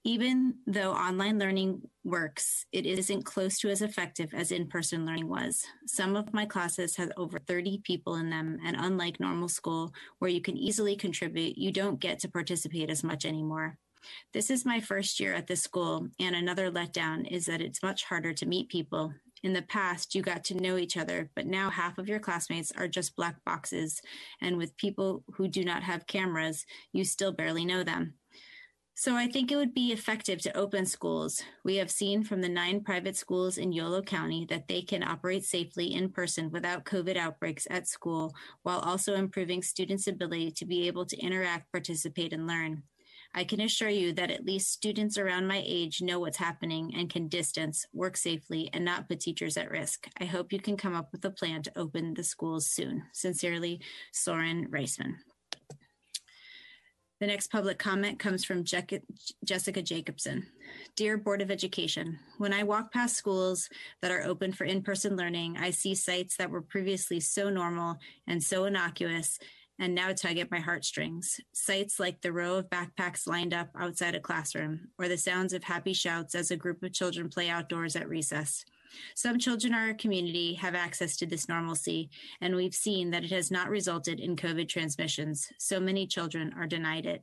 Even though online learning works, it isn't close to as effective as in-person learning was. Some of my classes have over 30 people in them, and unlike normal school, where you can easily contribute, you don't get to participate as much anymore. This is my first year at this school, and another letdown is that it's much harder to meet people. In the past, you got to know each other, but now half of your classmates are just black boxes, and with people who do not have cameras, you still barely know them. So I think it would be effective to open schools. We have seen from the 9 private schools in Yolo County that they can operate safely in person without COVID outbreaks at school, while also improving students' ability to be able to interact, participate, and learn. I can assure you that at least students around my age know what's happening and can distance, work safely, and not put teachers at risk. I hope you can come up with a plan to open the schools soon. Sincerely, Soren Reisman. The next public comment comes from Jessica Jacobson. Dear Board of Education, when I walk past schools that are open for in-person learning, I see sites that were previously so normal and so innocuous and now tug at my heartstrings. Sights like the row of backpacks lined up outside a classroom, or the sounds of happy shouts as a group of children play outdoors at recess. Some children in our community have access to this normalcy, and we've seen that it has not resulted in COVID transmissions. So many children are denied it.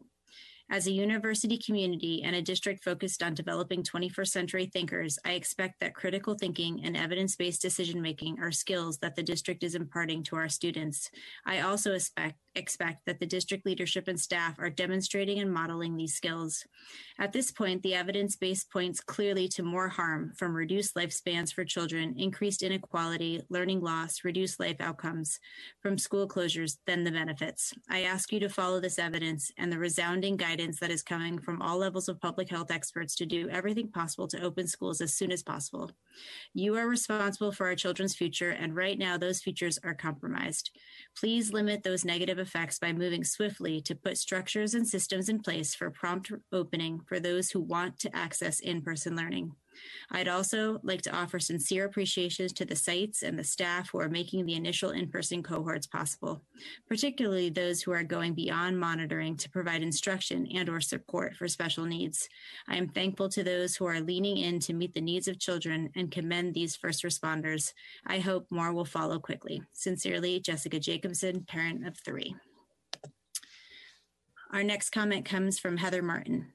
As a university community and a district focused on developing 21st century thinkers, I expect that critical thinking and evidence-based decision-making are skills that the district is imparting to our students. I also expect that the district leadership and staff are demonstrating and modeling these skills. At this point, the evidence base points clearly to more harm from reduced lifespans for children, increased inequality, learning loss, reduced life outcomes from school closures than the benefits. I ask you to follow this evidence and the resounding guidance that is coming from all levels of public health experts to do everything possible to open schools as soon as possible. You are responsible for our children's future, and right now those futures are compromised. Please limit those negative effects by moving swiftly to put structures and systems in place for prompt opening for those who want to access in-person learning. I'd also like to offer sincere appreciations to the sites and the staff who are making the initial in-person cohorts possible, particularly those who are going beyond monitoring to provide instruction and/or support for special needs. I am thankful to those who are leaning in to meet the needs of children and commend these first responders. I hope more will follow quickly. Sincerely, Jessica Jacobson, parent of 3. Our next comment comes from Heather Martin.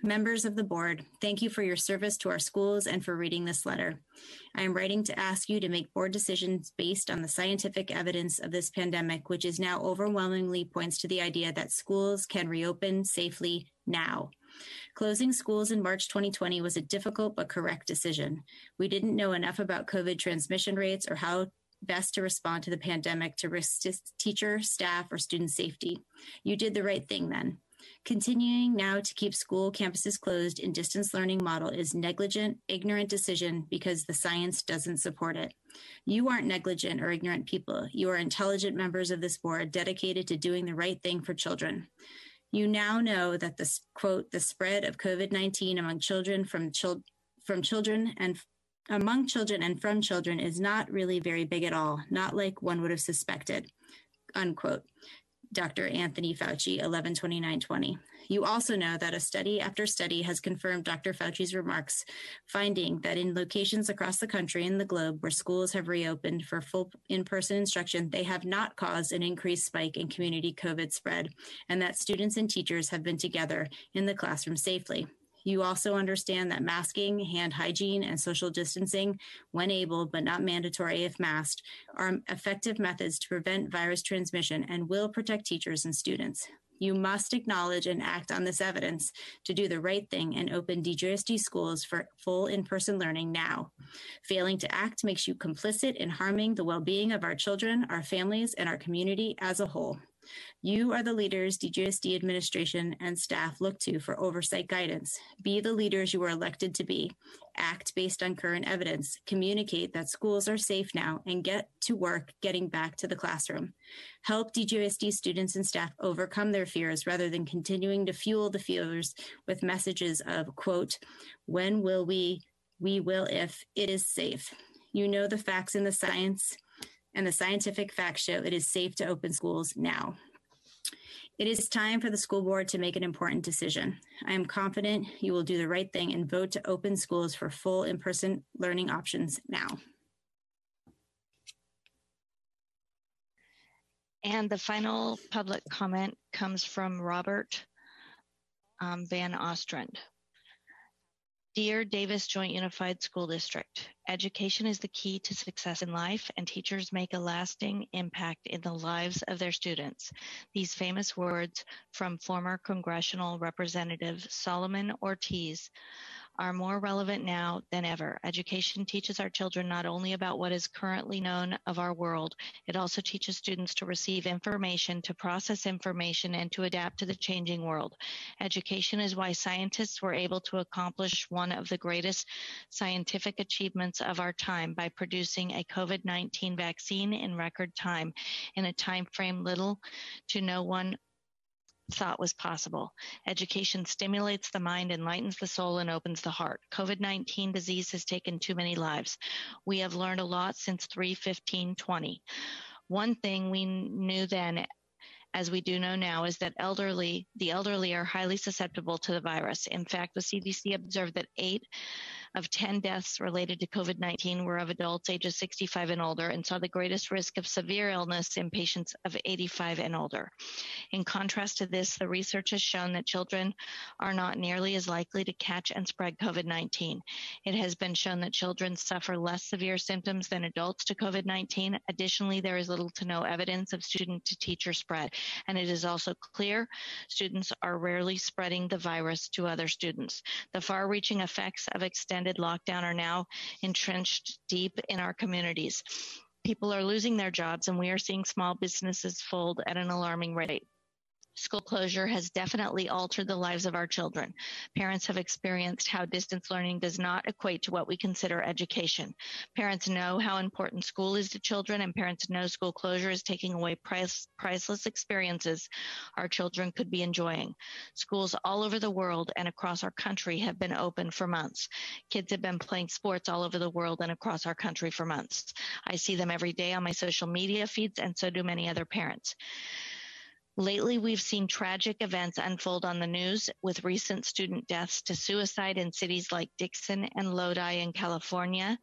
Members of the board, thank you for your service to our schools and for reading this letter. I am writing to ask you to make board decisions based on the scientific evidence of this pandemic, which is now overwhelmingly points to the idea that schools can reopen safely now. Closing schools in March 2020 was a difficult but correct decision. We didn't know enough about COVID transmission rates or how best to respond to the pandemic to risk teacher, staff, or student safety. You did the right thing then. Continuing now to keep school campuses closed in distance learning model is negligent, ignorant decision because the science doesn't support it. You aren't negligent or ignorant people. You are intelligent members of this board dedicated to doing the right thing for children. You now know that the, quote, the spread of COVID-19 among children from children and from children is not really very big at all, not like one would have suspected, unquote. Dr. Anthony Fauci, 11/29/20. You also know that a study after study has confirmed Dr. Fauci's remarks, finding that in locations across the country and the globe where schools have reopened for full in-person instruction, they have not caused an increased spike in community COVID spread, and that students and teachers have been together in the classroom safely. You also understand that masking, hand hygiene, and social distancing, when able but not mandatory if masked, are effective methods to prevent virus transmission and will protect teachers and students. You must acknowledge and act on this evidence to do the right thing and open DJUSD schools for full in-person learning now. Failing to act makes you complicit in harming the well-being of our children, our families, and our community as a whole. You are the leaders DJUSD administration and staff look to for oversight guidance. Be the leaders you were elected to be. Act based on current evidence. Communicate that schools are safe now and get to work getting back to the classroom. Help DJUSD students and staff overcome their fears rather than continuing to fuel the fears with messages of, quote, when will we will if it is safe. You know the facts in the science, and the scientific facts show it is safe to open schools now. It is time for the school board to make an important decision. I am confident you will do the right thing and vote to open schools for full in-person learning options now. And the final public comment comes from Robert Van Ostrand. Dear Davis Joint Unified School District, education is the key to success in life, and teachers make a lasting impact in the lives of their students. These famous words from former congressional representative Solomon Ortiz are more relevant now than ever. Education teaches our children not only about what is currently known of our world, it also teaches students to receive information, to process information, and to adapt to the changing world. Education is why scientists were able to accomplish one of the greatest scientific achievements of our time by producing a COVID-19 vaccine in record time, in a time frame little to no one thought was possible. Education stimulates the mind, enlightens the soul, and opens the heart. COVID-19 disease has taken too many lives. We have learned a lot since 3/15/20. One thing we knew then, as we do know now, is that the elderly are highly susceptible to the virus. In fact, the CDC observed that 8 of 10 deaths related to COVID-19 were of adults ages 65 and older, and saw the greatest risk of severe illness in patients of 85 and older. In contrast to this, the research has shown that children are not nearly as likely to catch and spread COVID-19. It has been shown that children suffer less severe symptoms than adults to COVID-19. Additionally, there is little to no evidence of student-to-teacher spread, and it is also clear students are rarely spreading the virus to other students. The far-reaching effects of extended lockdown are now entrenched deep in our communities. People are losing their jobs, and we are seeing small businesses fold at an alarming rate. School closure has definitely altered the lives of our children. Parents have experienced how distance learning does not equate to what we consider education. Parents know how important school is to children, and parents know school closure is taking away priceless experiences our children could be enjoying. Schools all over the world and across our country have been open for months. Kids have been playing sports all over the world and across our country for months. I see them every day on my social media feeds, and so do many other parents. Lately, we've seen tragic events unfold on the news, with recent student deaths to suicide in cities like Dixon and Lodi in California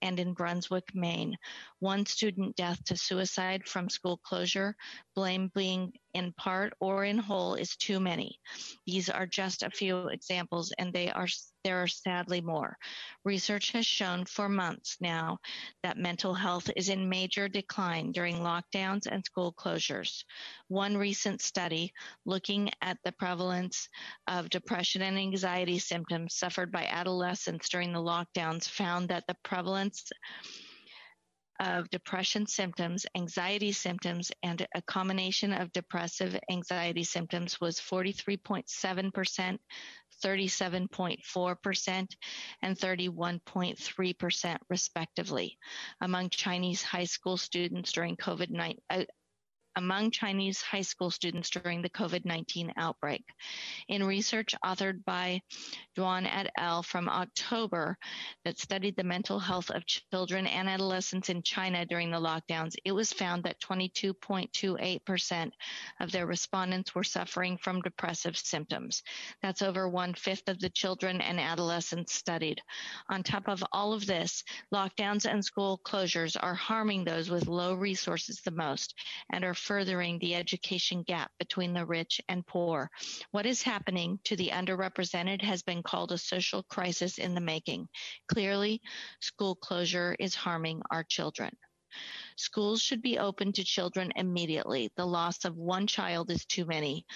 and in Brunswick, Maine. One student death to suicide from school closure, blame being in part or in whole, is too many. These are just a few examples, and there are sadly more. Research has shown for months now that mental health is in major decline during lockdowns and school closures. One recent study looking at the prevalence of depression and anxiety symptoms suffered by adolescents during the lockdowns found that the prevalence of depression symptoms, anxiety symptoms, and a combination of depressive anxiety symptoms was 43.7%, 37.4%, and 31.3% respectively among Chinese high school students during the COVID-19 outbreak. In research authored by Duan et al. From October that studied the mental health of children and adolescents in China during the lockdowns, it was found that 22.28% of their respondents were suffering from depressive symptoms. That's over 1/5 of the children and adolescents studied. On top of all of this, lockdowns and school closures are harming those with low resources the most and are furthering the education gap between the rich and poor. What is happening to the underrepresented has been called a social crisis in the making. Clearly, school closure is harming our children. Schools should be open to children immediately. The loss of one child is too many.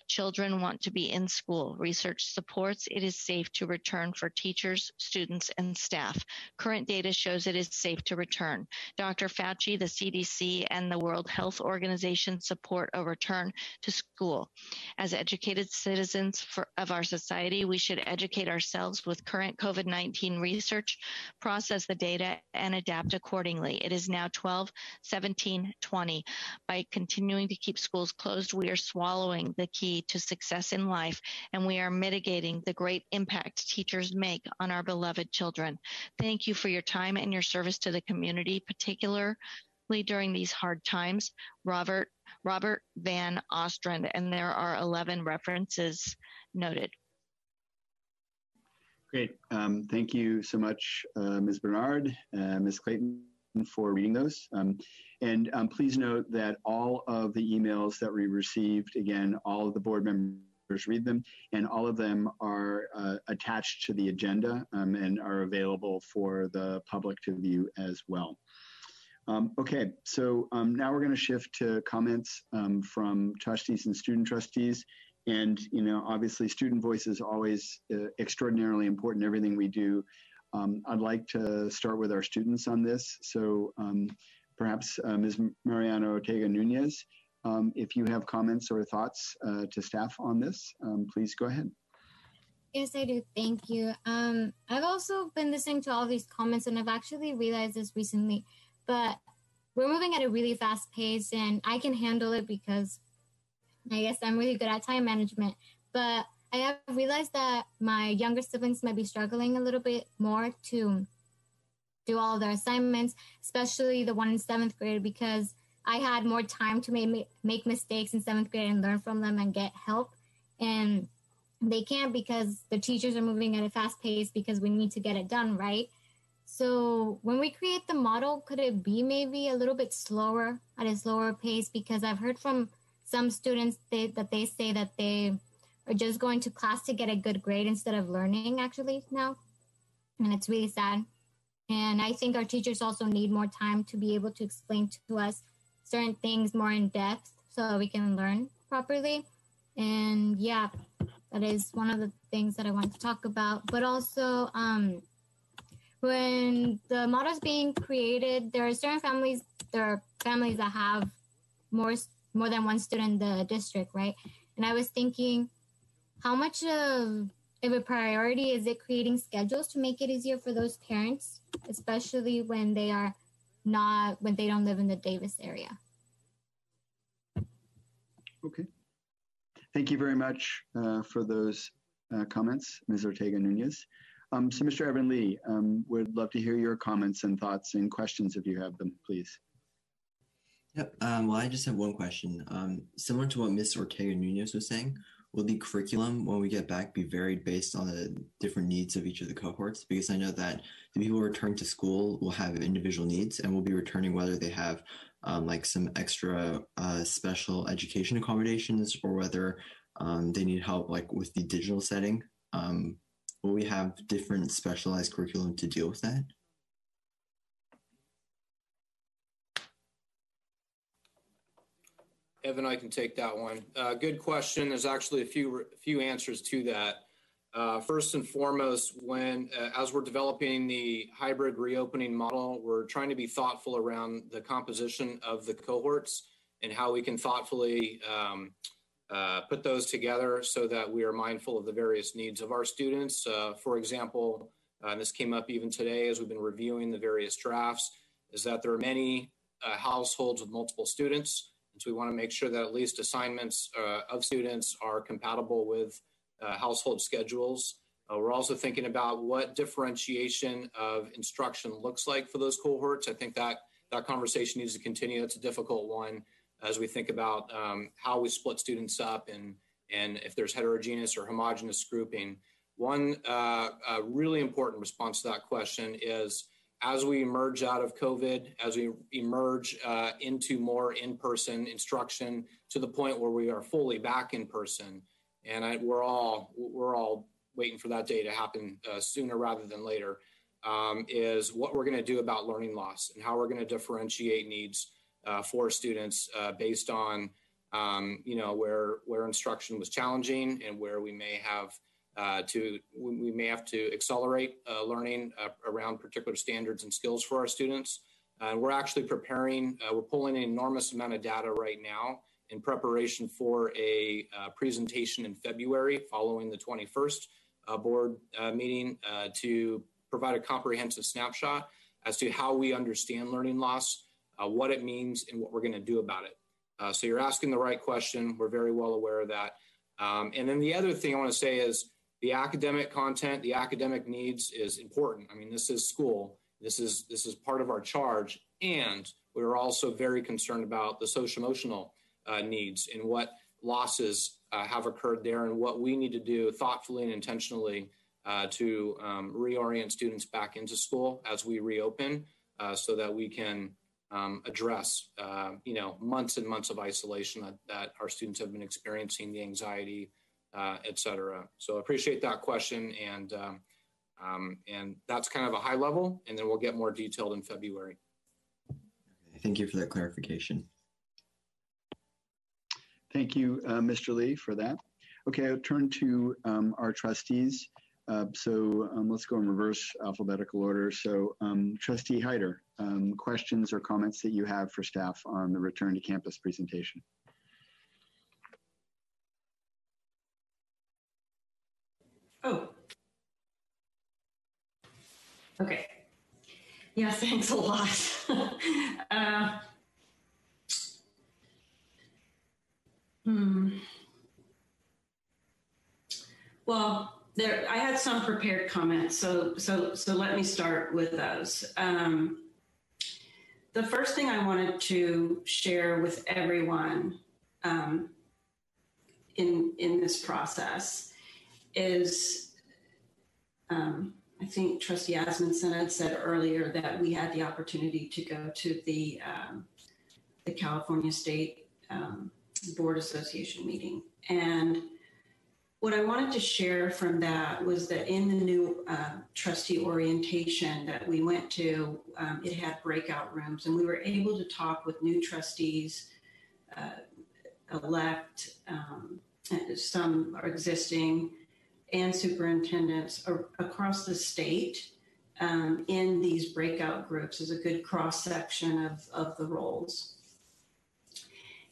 Children want to be in school. Research supports it is safe to return for teachers, students, and staff. Current data shows it is safe to return. Dr. Fauci, the CDC, and the World Health Organization support a return to school. As educated citizens of our society, we should educate ourselves with current COVID-19 research, process the data, and adapt accordingly. It is now 12/17/20. By continuing to keep schools closed, we are swallowing the key to success in life, and we are mitigating the great impact teachers make on our beloved children. Thank you for your time and your service to the community, particularly during these hard times. Robert Van Ostrand, and there are 11 references noted. Great. Thank you so much, Ms. Bernard, Ms. Clayton, for reading those. And please note that all of the emails that we received, again, all of the board members read them, and all of them are attached to the agenda and are available for the public to view as well. Okay, so now we're going to shift to comments from trustees and student trustees. And, you know, obviously student voice is always extraordinarily important in everything we do. I'd like to start with our students on this. So perhaps Ms. Mariana Ortega-Nunez, if you have comments or thoughts to staff on this, please go ahead. Yes, I do. Thank you. I've also been listening to all these comments, and I've actually realized this recently, but we're moving at a really fast pace, and I can handle it because I guess I'm really good at time management. But I have realized that my younger siblings might be struggling a little bit more to do all their assignments, especially the one in 7th grade, because I had more time to make mistakes in 7th grade and learn from them and get help. And they can't because the teachers are moving at a fast pace because we need to get it done, right? So when we create the model, could it be maybe a little bit slower, at a slower pace? Because I've heard from some students that they say that they are just going to class to get a good grade instead of learning actually now. And it's really sad. And I think our teachers also need more time to be able to explain to us certain things more in depth so we can learn properly. And yeah, that is one of the things that I want to talk about. But also, when the model is being created, there are certain families, that have more than one student in the district, right? And I was thinking, how much of a priority is it creating schedules to make it easier for those parents, especially when they don't live in the Davis area? Okay. Thank you very much for those comments, Ms. Ortega-Nunez. So Mr. Evan Lee, would love to hear your comments and thoughts and questions if you have them, please. Yep. Well, I just have one question. Similar to what Ms. Ortega-Nunez was saying, will the curriculum when we get back be varied based on the different needs of each of the cohorts? Because I know that the people returning to school will have individual needs and will be returning whether they have like some extra special education accommodations or whether they need help like with the digital setting. Will we have different specialized curriculum to deal with that? Evan, I can take that one. Good question. There's actually a few answers to that. First and foremost, as we're developing the hybrid reopening model, we're trying to be thoughtful around the composition of the cohorts and how we can thoughtfully put those together so that we are mindful of the various needs of our students. For example, and this came up even today as we've been reviewing the various drafts, is that there are many households with multiple students. So we want to make sure that at least assignments of students are compatible with household schedules. We're also thinking about what differentiation of instruction looks like for those cohorts. I think that conversation needs to continue. That's a difficult one as we think about how we split students up and if there's heterogeneous or homogeneous grouping. One really important response to that question is, as we emerge out of COVID, as we emerge into more in-person instruction to the point where we are fully back in person, and we're all waiting for that day to happen sooner rather than later, is what we're going to do about learning loss and how we're going to differentiate needs for students based on where instruction was challenging and where we may have to accelerate learning around particular standards and skills for our students. We're actually we're pulling an enormous amount of data right now in preparation for a presentation in February following the 21st board meeting to provide a comprehensive snapshot as to how we understand learning loss, what it means, and what we're going to do about it. So you're asking the right question. We're very well aware of that. And then the other thing I want to say is, the academic content, the academic needs is important. I mean, this is school. This is part of our charge. And we're also very concerned about the social emotional needs and what losses have occurred there and what we need to do thoughtfully and intentionally to reorient students back into school as we reopen so that we can address, months and months of isolation that our students have been experiencing, the anxiety, et cetera. So I appreciate that question, and that's kind of a high level, and then we'll get more detailed in February. Thank you for that clarification. Thank you, Mr. Lee, for that. Okay, I'll turn to our trustees. Let's go in reverse alphabetical order. So Trustee Hyder, questions or comments that you have for staff on the return to campus presentation? Oh, okay. Yeah, thanks a lot. Well, I had some prepared comments, so let me start with those. The first thing I wanted to share with everyone in this process is, I think Trustee Asmundson had said earlier that we had the opportunity to go to the California State Board Association meeting. And what I wanted to share from that was that in the new trustee orientation that we went to, it had breakout rooms, and we were able to talk with new trustees, elect, some are existing, and superintendents across the state in these breakout groups as a good cross-section of the roles.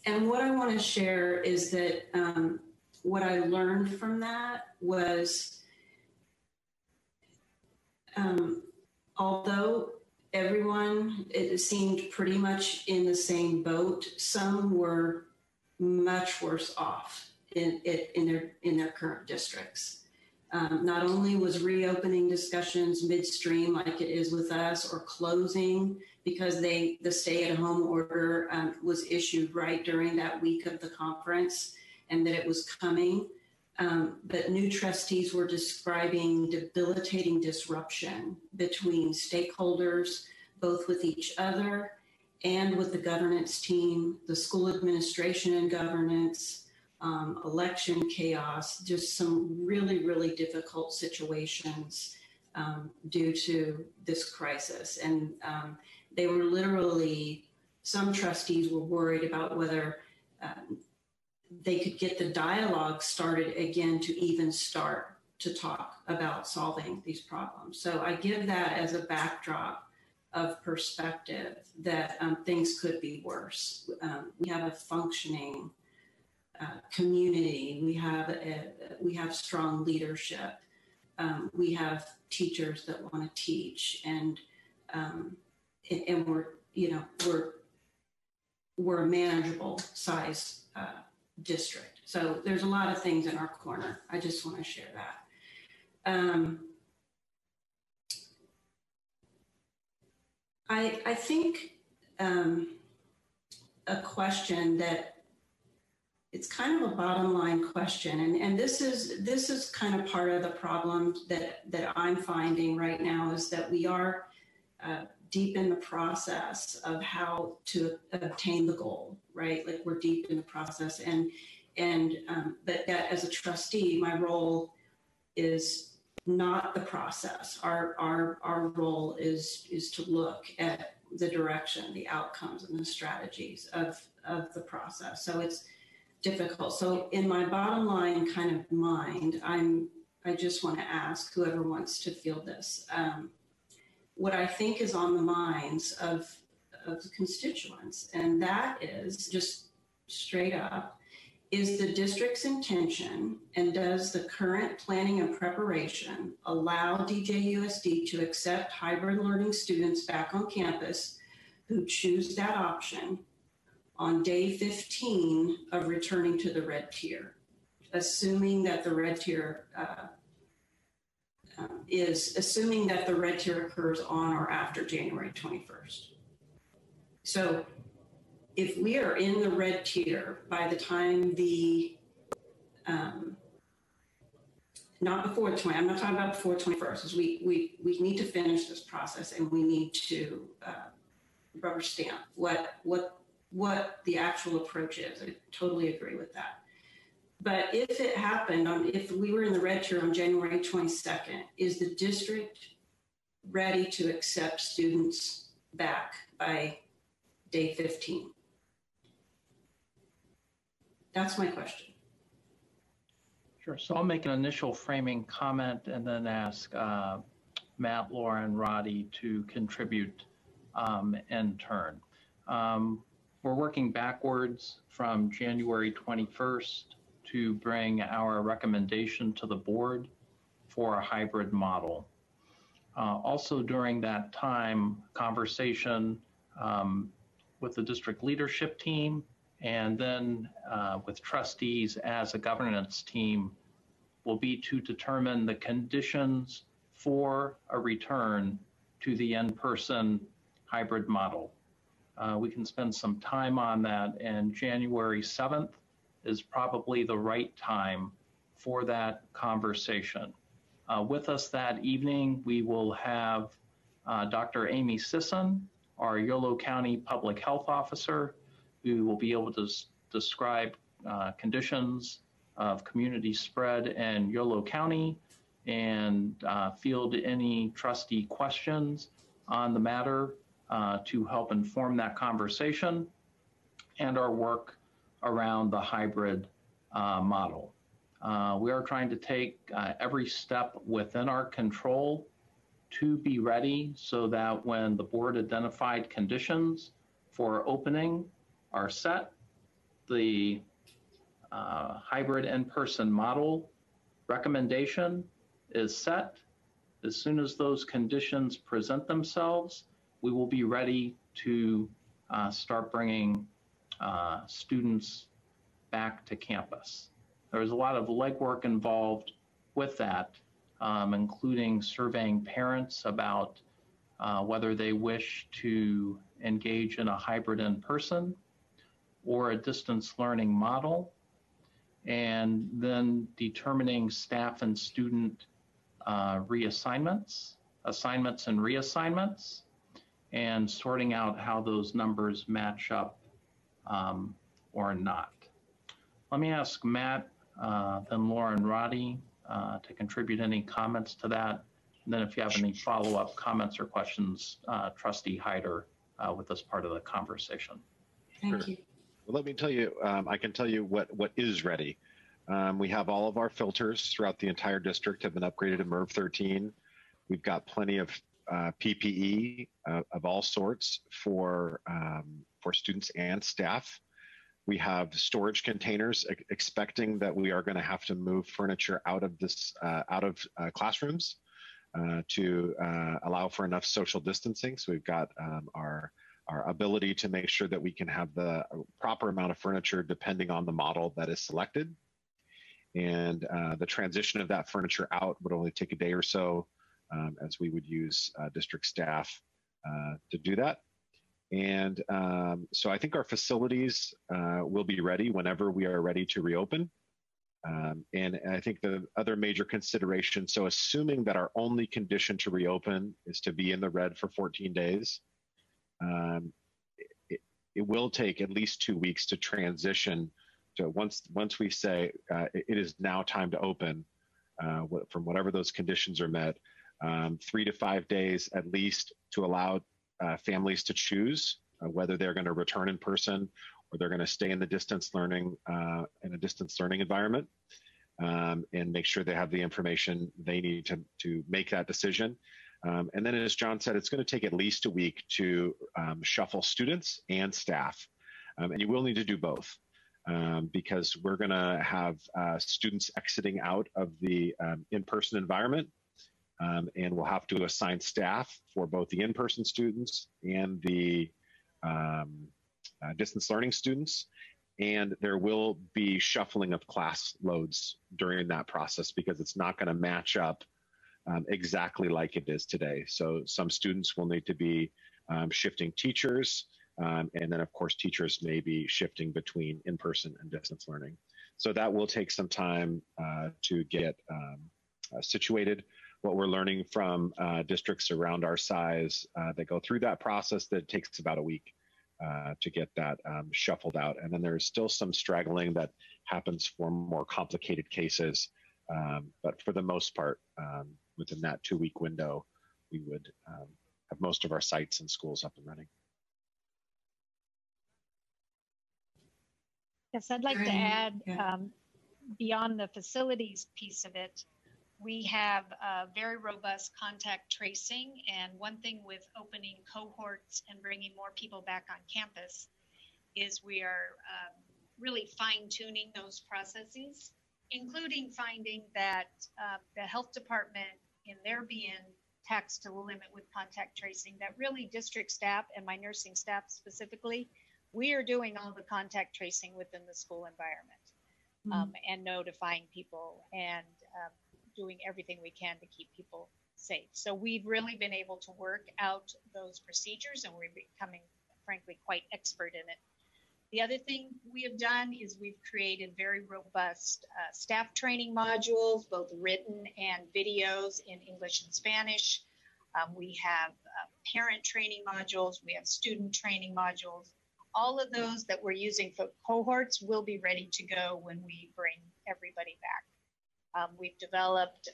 And what I want to share is that what I learned from that was, although everyone, it seemed pretty much in the same boat, some were much worse off in their current districts. Not only was reopening discussions midstream like it is with us, or closing because the stay-at-home order was issued right during that week of the conference, and that it was coming. but new trustees were describing debilitating disruption between stakeholders, both with each other and with the governance team, the school administration and governance, election chaos, just some really, really difficult situations due to this crisis. And they were literally, some trustees were worried about whether they could get the dialogue started again to even start to talk about solving these problems. So I give that as a backdrop of perspective that things could be worse. We have a functioning community. We have strong leadership. We have teachers that want to teach, and we're a manageable size district. So there's a lot of things in our corner. I just want to share that. I think a question that it's kind of a bottom line question, and this is kind of part of the problem that I'm finding right now, is that we are deep in the process of how to obtain the goal, right? Like, we're deep in the process, but that as a trustee, my role is not the process. Our role is to look at the direction, the outcomes, and the strategies of the process. So it's difficult. So in my bottom line kind of mind, I just want to ask whoever wants to field this, what I think is on the minds of the constituents, and that is just straight up, is the district's intention, and does the current planning and preparation allow DJUSD to accept hybrid learning students back on campus who choose that option on day 15 of returning to the red tier, assuming that the red tier occurs on or after January 21st. So if we are in the red tier by the time not before the 20, I'm not talking about before 21st, because we need to finish this process, and we need to rubber stamp what the actual approach is. I totally agree with that. But if it happened if we were in the red tier on January 22nd, is the district ready to accept students back by day 15? That's my question. Sure. So I'll make an initial framing comment and then ask Matt, Laura, and Roddy to contribute in turn. We're working backwards from January 21st to bring our recommendation to the board for a hybrid model. Also during that time, conversation with the district leadership team, and then with trustees as a governance team, will be to determine the conditions for a return to the in-person hybrid model. We can spend some time on that, and January 7th is probably the right time for that conversation. With us that evening, we will have Dr. Amy Sisson, our Yolo County Public Health Officer, who will be able to describe conditions of community spread in Yolo County and field any trustee questions on the matter to help inform that conversation and our work around the hybrid model. We are trying to take every step within our control to be ready so that when the board identified conditions for opening are set, the hybrid in-person model recommendation is set. As soon as those conditions present themselves, we will be ready to start bringing students back to campus. There's a lot of legwork involved with that, including surveying parents about whether they wish to engage in a hybrid in-person or a distance learning model. and then determining staff and student reassignments, assignments and reassignments, and sorting out how those numbers match up or not. Let me ask Matt, then Laura and Roddy to contribute any comments to that. And then if you have any follow-up comments or questions, Trustee Hyder with this part of the conversation. Thank you. Well, let me tell you, I can tell you what is ready. We have all of our filters throughout the entire district have been upgraded to MERV 13. We've got plenty of PPE of all sorts for students and staff. We have storage containers, expecting that we are going to have to move furniture out of classrooms to allow for enough social distancing. So we've got our ability to make sure that we can have the proper amount of furniture depending on the model that is selected. And the transition of that furniture out would only take a day or so, as we would use district staff to do that. And so I think our facilities will be ready whenever we are ready to reopen. And I think the other major consideration, so assuming that our only condition to reopen is to be in the red for 14 days, it will take at least 2 weeks to transition to once we say it is now time to open from whatever those conditions are met, 3 to 5 days at least to allow families to choose whether they're going to return in person or they're going to stay in the distance learning environment, and make sure they have the information they need to make that decision. And then, as John said, it's going to take at least a week to shuffle students and staff, and you will need to do both. Because we're going to have students exiting out of the in-person environment, and we'll have to assign staff for both the in-person students and the distance learning students. And there will be shuffling of class loads during that process because it's not going to match up exactly like it is today. So some students will need to be shifting teachers. And then, of course, teachers may be shifting between in-person and distance learning. So that will take some time to get situated. What we're learning from districts around our size that go through that process, that takes about a week to get that shuffled out. And then there's still some straggling that happens for more complicated cases. But for the most part, within that 2-week window, we would have most of our sites and schools up and running. Yes, I'd like to add, beyond the facilities piece of it, we have very robust contact tracing. And one thing with opening cohorts and bringing more people back on campus is we are really fine-tuning those processes, including finding that the health department, in their being taxed to the limit with contact tracing, that really district staff and my nursing staff specifically, we are doing all the contact tracing within the school environment, and notifying people and doing everything we can to keep people safe. So we've really been able to work out those procedures, and we're becoming, frankly, quite expert in it. The other thing we have done is we've created very robust staff training modules, both written and videos in English and Spanish. We have parent training modules. We have student training modules. All of those that we're using for cohorts will be ready to go when we bring everybody back. We've developed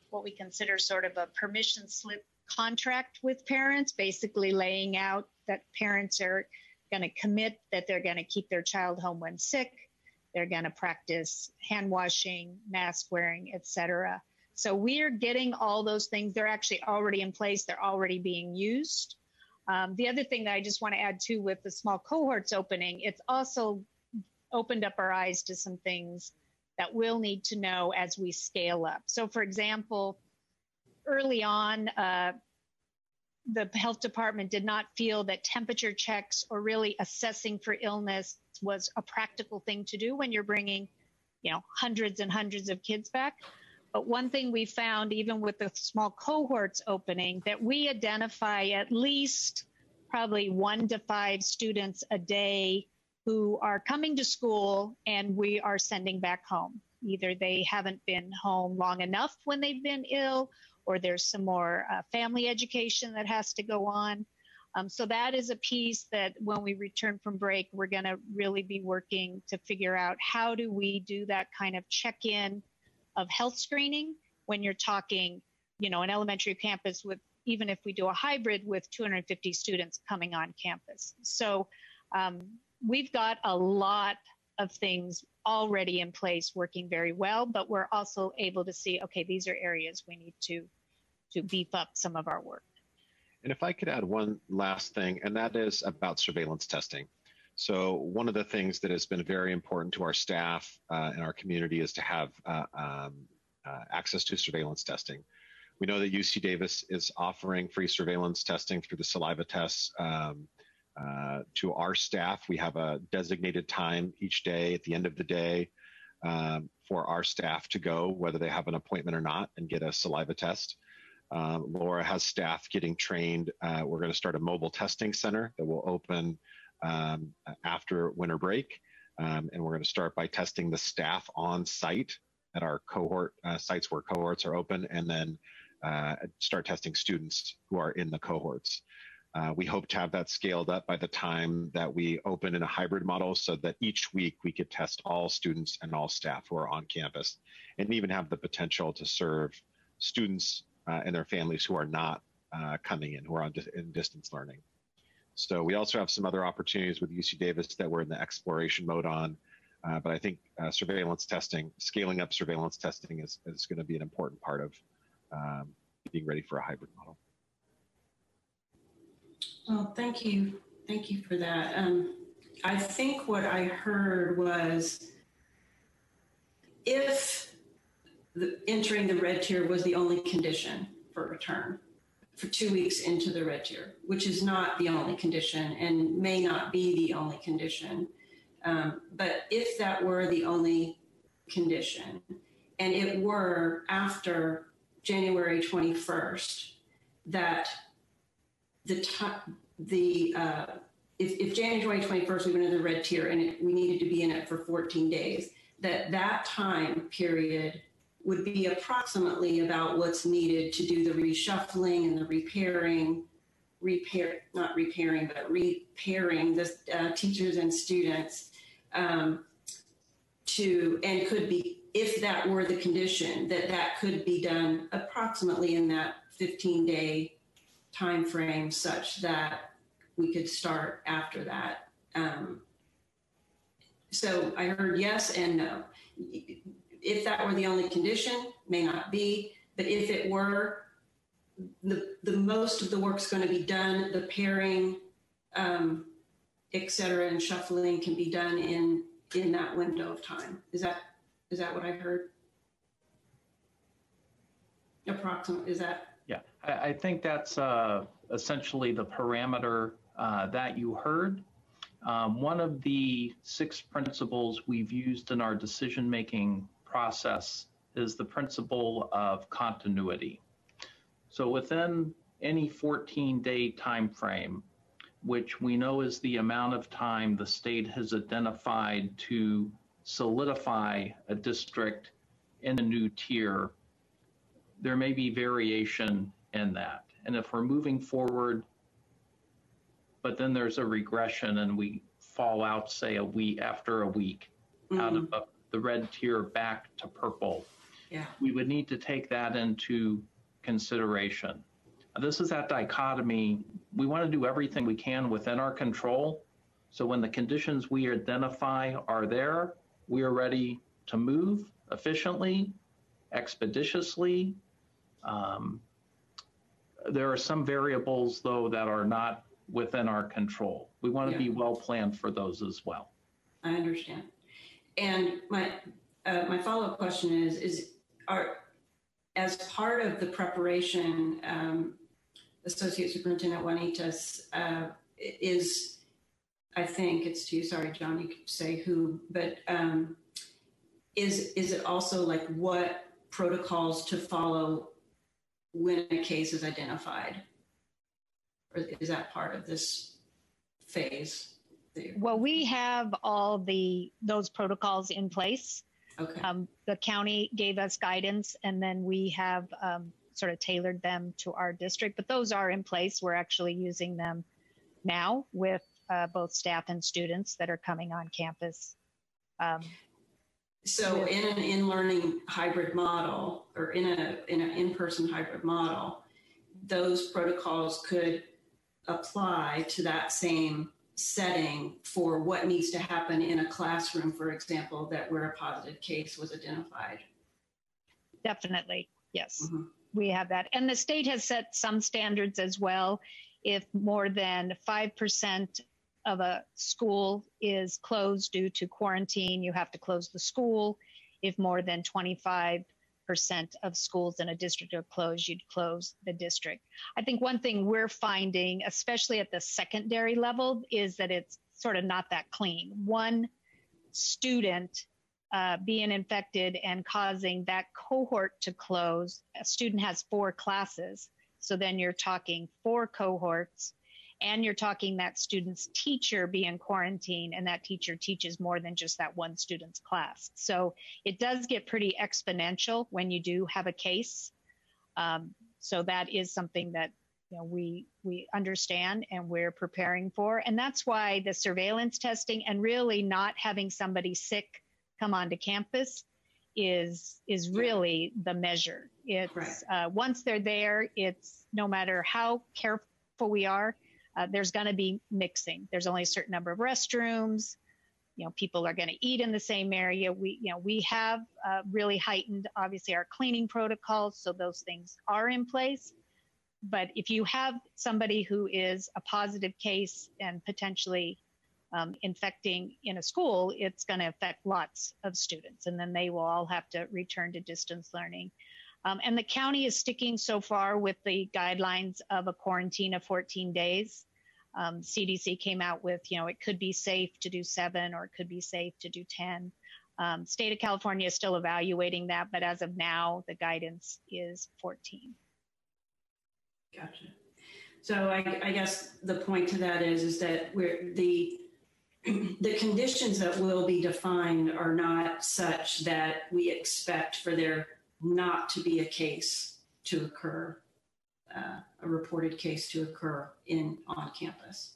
what we consider sort of a permission slip contract with parents, basically laying out that parents are going to commit that they're going to keep their child home when sick, they're going to practice hand washing, mask wearing, etc. So we are getting all those things. They're actually already in place. They're already being used. The other thing that I just want to add too, with the small cohorts opening, it's also opened up our eyes to some things that we'll need to know as we scale up. So for example, early on, the health department did not feel that temperature checks or really assessing for illness was a practical thing to do when you're bringing, hundreds and hundreds of kids back. But one thing we found, even with the small cohorts opening, that we identify at least probably 1 to 5 students a day who are coming to school and we are sending back home. Either they haven't been home long enough when they've been ill, or there's some more family education that has to go on. So that is a piece that when we return from break, we're going to really be working to figure out how do we do that kind of check-in of health screening when you're talking, you know, an elementary campus with, even if we do a hybrid with 250 students coming on campus. So we've got a lot of things already in place working very well, but we're also able to see, okay, these are areas we need to beef up some of our work. And if I could add one last thing, and that is about surveillance testing. So one of the things that has been very important to our staff and our community is to have access to surveillance testing. We know that UC Davis is offering free surveillance testing through the saliva tests to our staff. We have a designated time each day at the end of the day for our staff to go, whether they have an appointment or not, and get a saliva test. Laura has staff getting trained. We're going to start a mobile testing center that will open after winter break. And we're going to start by testing the staff on site at our cohort sites where cohorts are open, and then start testing students who are in the cohorts. We hope to have that scaled up by the time that we open in a hybrid model, so that each week we could test all students and all staff who are on campus, and even have the potential to serve students and their families who are not coming in, who are in distance learning. So we also have some other opportunities with UC Davis that we're in the exploration mode on. But I think surveillance testing, scaling up surveillance testing is going to be an important part of being ready for a hybrid model. Well, thank you. Thank you for that. I think what I heard was if entering the red tier was the only condition for return for 2 weeks into the red tier, which is not the only condition and may not be the only condition. But if that were the only condition, and it were after January 21st, that if January 21st we went into the red tier and we needed to be in it for 14 days, that time period would be approximately about what's needed to do the reshuffling and the repairing the teachers and students and could be, if that were the condition, that could be done approximately in that 15-day time frame, such that we could start after that. So I heard yes and no. If that were the only condition, may not be, but if it were, the most of the work's going to be done, the pairing, et cetera, and shuffling can be done in that window of time. Is that what I heard? Approximate, is that? Yeah, I think that's essentially the parameter that you heard. One of the 6 principles we've used in our decision-making process is the principle of continuity. So within any 14-day time frame, which we know is the amount of time the state has identified to solidify a district in a new tier, there may be variation in that. And if we're moving forward, but then there's a regression and we fall out, say, after a week, out of the red tier back to purple, we would need to take that into consideration. This is that dichotomy. We want to do everything we can within our control. So when the conditions we identify are there, we are ready to move efficiently, expeditiously. There are some variables, though, that are not within our control. We want to be well planned for those as well. I understand. And my follow-up question is as part of the preparation, Associate Superintendent Juanitas is, I think it's to you, sorry, John, you could say who, but is it also like what protocols to follow when a case is identified? Or is that part of this phase? Well, we have all those protocols in place. Okay. The county gave us guidance, and then we have sort of tailored them to our district, but those are in place. We're actually using them now with both staff and students that are coming on campus. So in an in-learning hybrid model, or in an in-person hybrid model, those protocols could apply to that same setting for what needs to happen in a classroom, for example, that where a positive case was identified. Definitely, yes. Mm-hmm. We have that. And the state has set some standards as well. If more than 5% of a school is closed due to quarantine, you have to close the school. If more than 25% of schools in a district are closed, you'd close the district. I think one thing we're finding, especially at the secondary level, is that it's sort of not that clean. One student being infected and causing that cohort to close. A student has 4 classes. So then you're talking 4 cohorts, and you're talking that student's teacher being quarantined, and that teacher teaches more than just that one student's class. So it does get pretty exponential when you do have a case. So that is something that we understand and we're preparing for. And that's why the surveillance testing and really not having somebody sick come onto campus is really the measure. It's right. Once they're there, it's no matter how careful we are, there's going to be mixing. There's only a certain number of restrooms. People are going to eat in the same area. We have really heightened, obviously, our cleaning protocols, so those things are in place. But if you have somebody who is a positive case and potentially infecting in a school, it's going to affect lots of students, and then they will all have to return to distance learning. And the county is sticking so far with the guidelines of a quarantine of 14 days. CDC came out with, it could be safe to do 7 or it could be safe to do 10. State of California is still evaluating that, but as of now, the guidance is 14. Gotcha. So I guess the point to that is that the conditions that will be defined are not such that we expect for there not to be a case to occur, a reported case to occur on campus.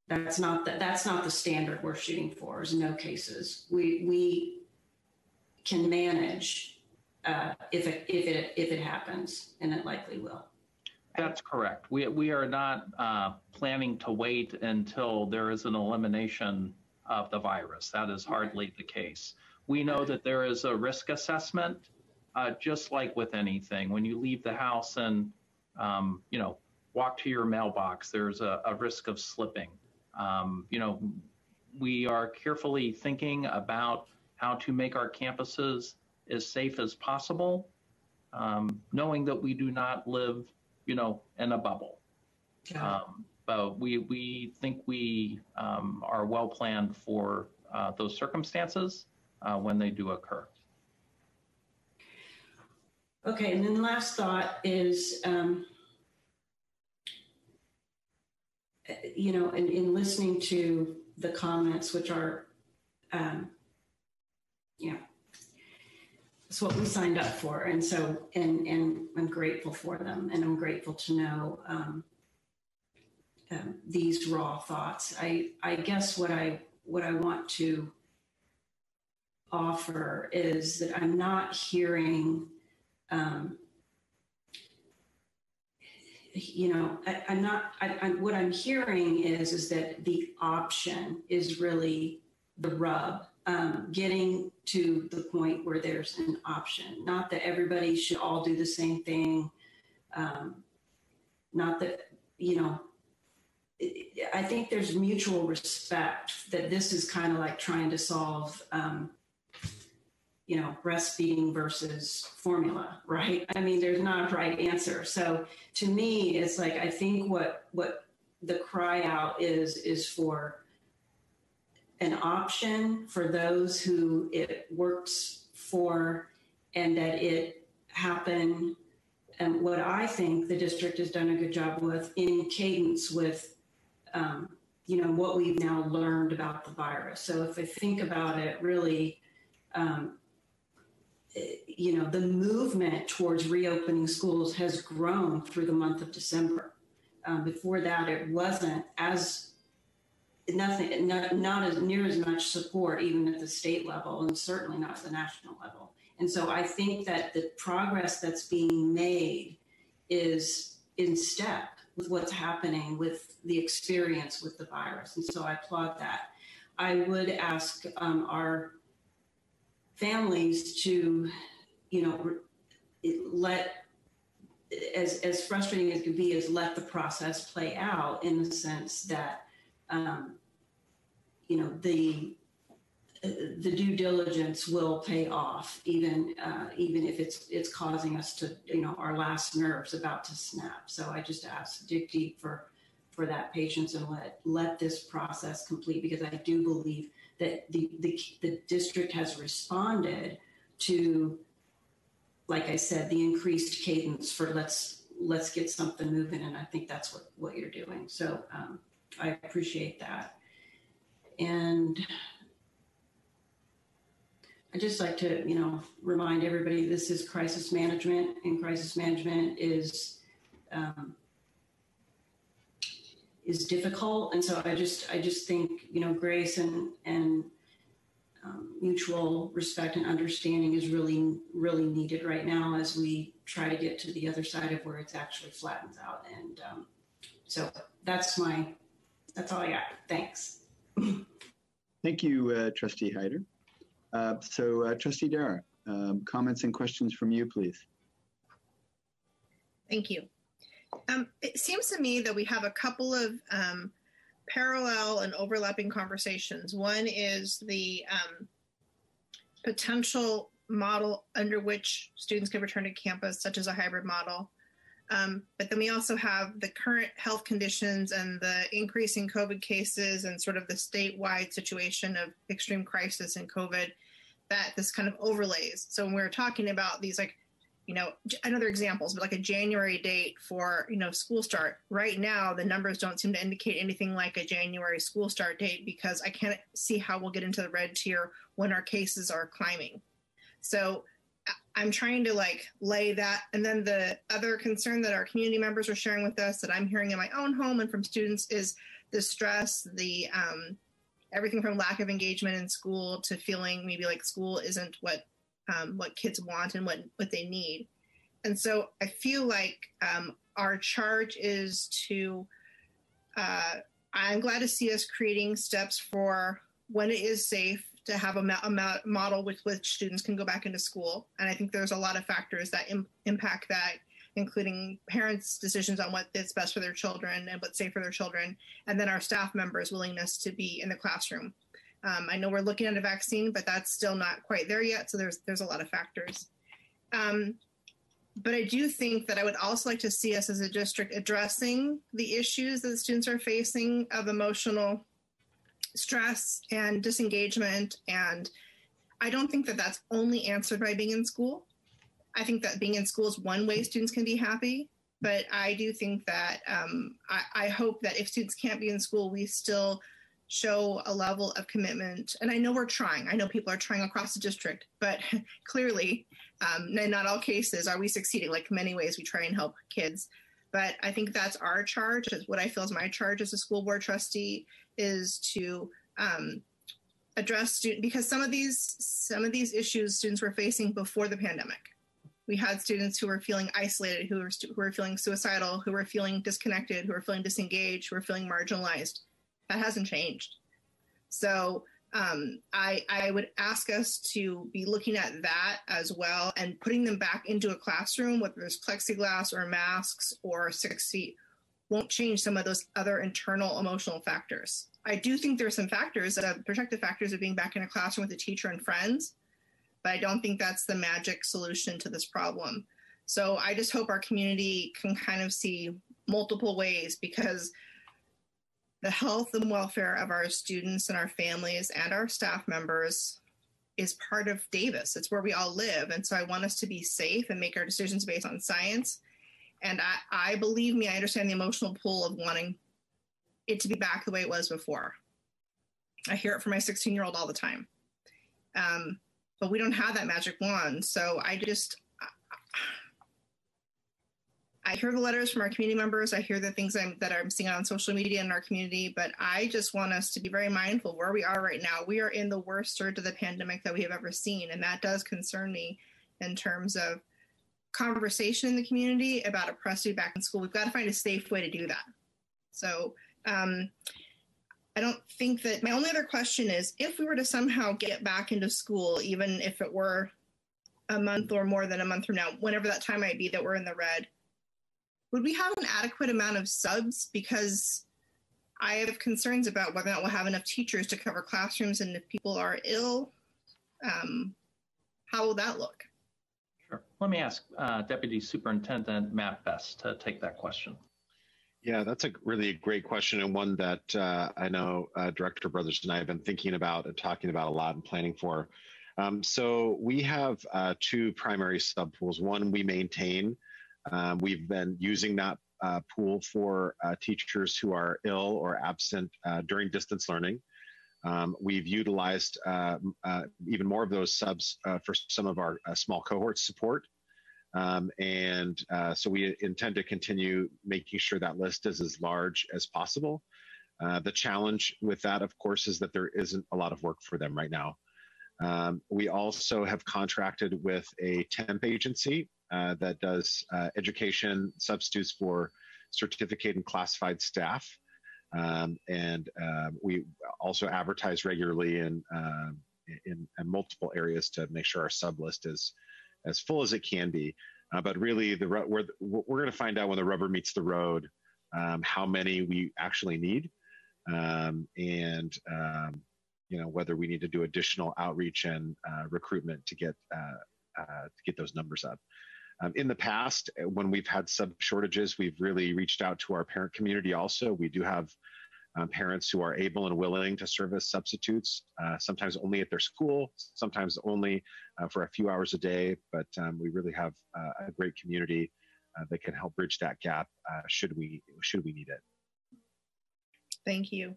That's not the standard we're shooting for, is no cases. We can manage if it happens, and it likely will. That's correct. We are not planning to wait until there is an elimination of the virus. That is hardly the case. We know that there is a risk assessment, just like with anything. When you leave the house and walk to your mailbox, there's a risk of slipping. We are carefully thinking about how to make our campuses as safe as possible, knowing that we do not live in a bubble. But we think we are well planned for those circumstances when they do occur. Okay, and then the last thought is, in listening to the comments, which are, it's what we signed up for. And so, and I'm grateful for them, and I'm grateful to know these raw thoughts. I guess what I want to offer is that I'm not hearing, what I'm hearing is that the option is really the rub. Getting to the point where there's an option, not that everybody should all do the same thing. Not that, I think there's mutual respect that this is kind of like trying to solve, breastfeeding versus formula, right? I mean, there's not a right answer. So to me, it's like, I think what the cry out is for an option for those who it works for, and that it happen. And what I think the district has done a good job with, in cadence with what we've now learned about the virus. So if I think about it, really, the movement towards reopening schools has grown through the month of December. Before that, it wasn't not as near as much support, even at the state level, and certainly not at the national level. And so I think that the progress that's being made is in step with what's happening with the experience with the virus. And so I applaud that. I would ask our families to, let, as frustrating as it could be, is let the process play out, in the sense that, the due diligence will pay off, even if it's causing us to, our last nerves about to snap. So I just ask, dig deep for that patience, and let this process complete, because I do believe that the district has responded to, like I said, the increased cadence for let's get something moving, and I think that's what you're doing. So I appreciate that. And I just like to, remind everybody this is crisis management, and crisis management is difficult. And so I just think, grace and mutual respect and understanding is really, really needed right now, as we try to get to the other side of where it's actually flattens out. And so that's all I got. Thanks. Thank you, Trustee Hyder. Trustee Dara, comments and questions from you, please. Thank you. It seems to me that we have a couple of parallel and overlapping conversations. One is the potential model under which students can return to campus, such as a hybrid model. But then we also have the current health conditions and the increasing COVID cases and sort of the statewide situation of extreme crisis in COVID that this kind of overlays. So when we're talking about these, another examples, but like a January date for, school start, right now, the numbers don't seem to indicate anything like a January school start date, because I can't see how we'll get into the red tier when our cases are climbing. So I'm trying to lay that. And then the other concern that our community members are sharing with us, that I'm hearing in my own home and from students, is the stress, the everything from lack of engagement in school to feeling maybe like school isn't what kids want and what they need. And so I feel like our charge is to, I'm glad to see us creating steps for when it is safe to have a model with which students can go back into school. And I think there's a lot of factors that impact that, including parents' decisions on what is best for their children and what's safe for their children, and then our staff members' willingness to be in the classroom. I know we're looking at a vaccine, but that's still not quite there yet. So there's a lot of factors. But I do think that I would also like to see us as a district addressing the issues that the students are facing of emotional stress and disengagement. And I don't think that that's only answered by being in school. I think that being in school is one way students can be happy. But I do think that I hope that if students can't be in school, we still show a level of commitment. And I know we're trying. I know people are trying across the district, but clearly, in not all cases are we succeeding. Like in many ways, we try and help kids. But I think that's our charge. What I feel is my charge as a school board trustee is to address student, because some of these issues students were facing before the pandemic. We had students who were feeling isolated, who were feeling suicidal, who were feeling disconnected, who were feeling disengaged, who were feeling marginalized. That hasn't changed. So I would ask us to be looking at that as well, and putting them back into a classroom, whether there's plexiglass or masks or 6 feet, won't change some of those other internal emotional factors. I do think there's some factors that have protective factors of being back in a classroom with a teacher and friends, but I don't think that's the magic solution to this problem. So I just hope our community can kind of see multiple ways, because the health and welfare of our students and our families and our staff members is part of Davis. It's where we all live. And so I want us to be safe and make our decisions based on science. And I believe me, I understand the emotional pull of wanting it to be back the way it was before. I hear it from my 16-year-old all the time. But we don't have that magic wand. So I hear the letters from our community members. I hear the things that I'm seeing on social media in our community, but I just want us to be very mindful of where we are right now. We are in the worst surge of the pandemic that we have ever seen. And that does concern me in terms of conversation in the community about a press to be back in school. We've got to find a safe way to do that. So I don't think that, my only other question is, if we were to somehow get back into school, even if it were a month or more than a month from now, whenever that time might be that we're in the red, would we have an adequate amount of subs? Because I have concerns about whether or not we'll have enough teachers to cover classrooms, and if people are ill, how will that look? Sure. Let me ask Deputy Superintendent Matt Best to take that question. Yeah, that's a really great question, and one that I know Director Brothers and I have been thinking about and talking about a lot and planning for. So we have two primary subpools. One we maintain. We've been using that pool for teachers who are ill or absent during distance learning. We've utilized even more of those subs for some of our small cohort support. So we intend to continue making sure that list is as large as possible. The challenge with that, of course, is that there isn't a lot of work for them right now. We also have contracted with a temp agency that does education substitutes for certificate and classified staff. We also advertise regularly in multiple areas to make sure our sub list is as full as it can be. But really, we're going to find out when the rubber meets the road how many we actually need, whether we need to do additional outreach and recruitment to get those numbers up. In the past, when we've had sub shortages, we've really reached out to our parent community also. We do have parents who are able and willing to serve as substitutes, sometimes only at their school, sometimes only for a few hours a day, but we really have a great community that can help bridge that gap should we need it. Thank you.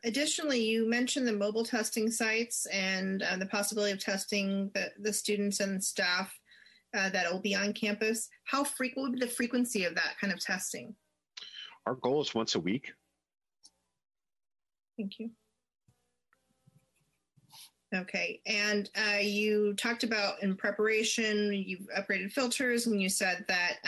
Additionally, you mentioned the mobile testing sites and the possibility of testing the students and staff that will be on campus. How frequent would be the frequency of that kind of testing? Our goal is once a week. Thank you. Okay, and you talked about in preparation, you've upgraded filters, and you said that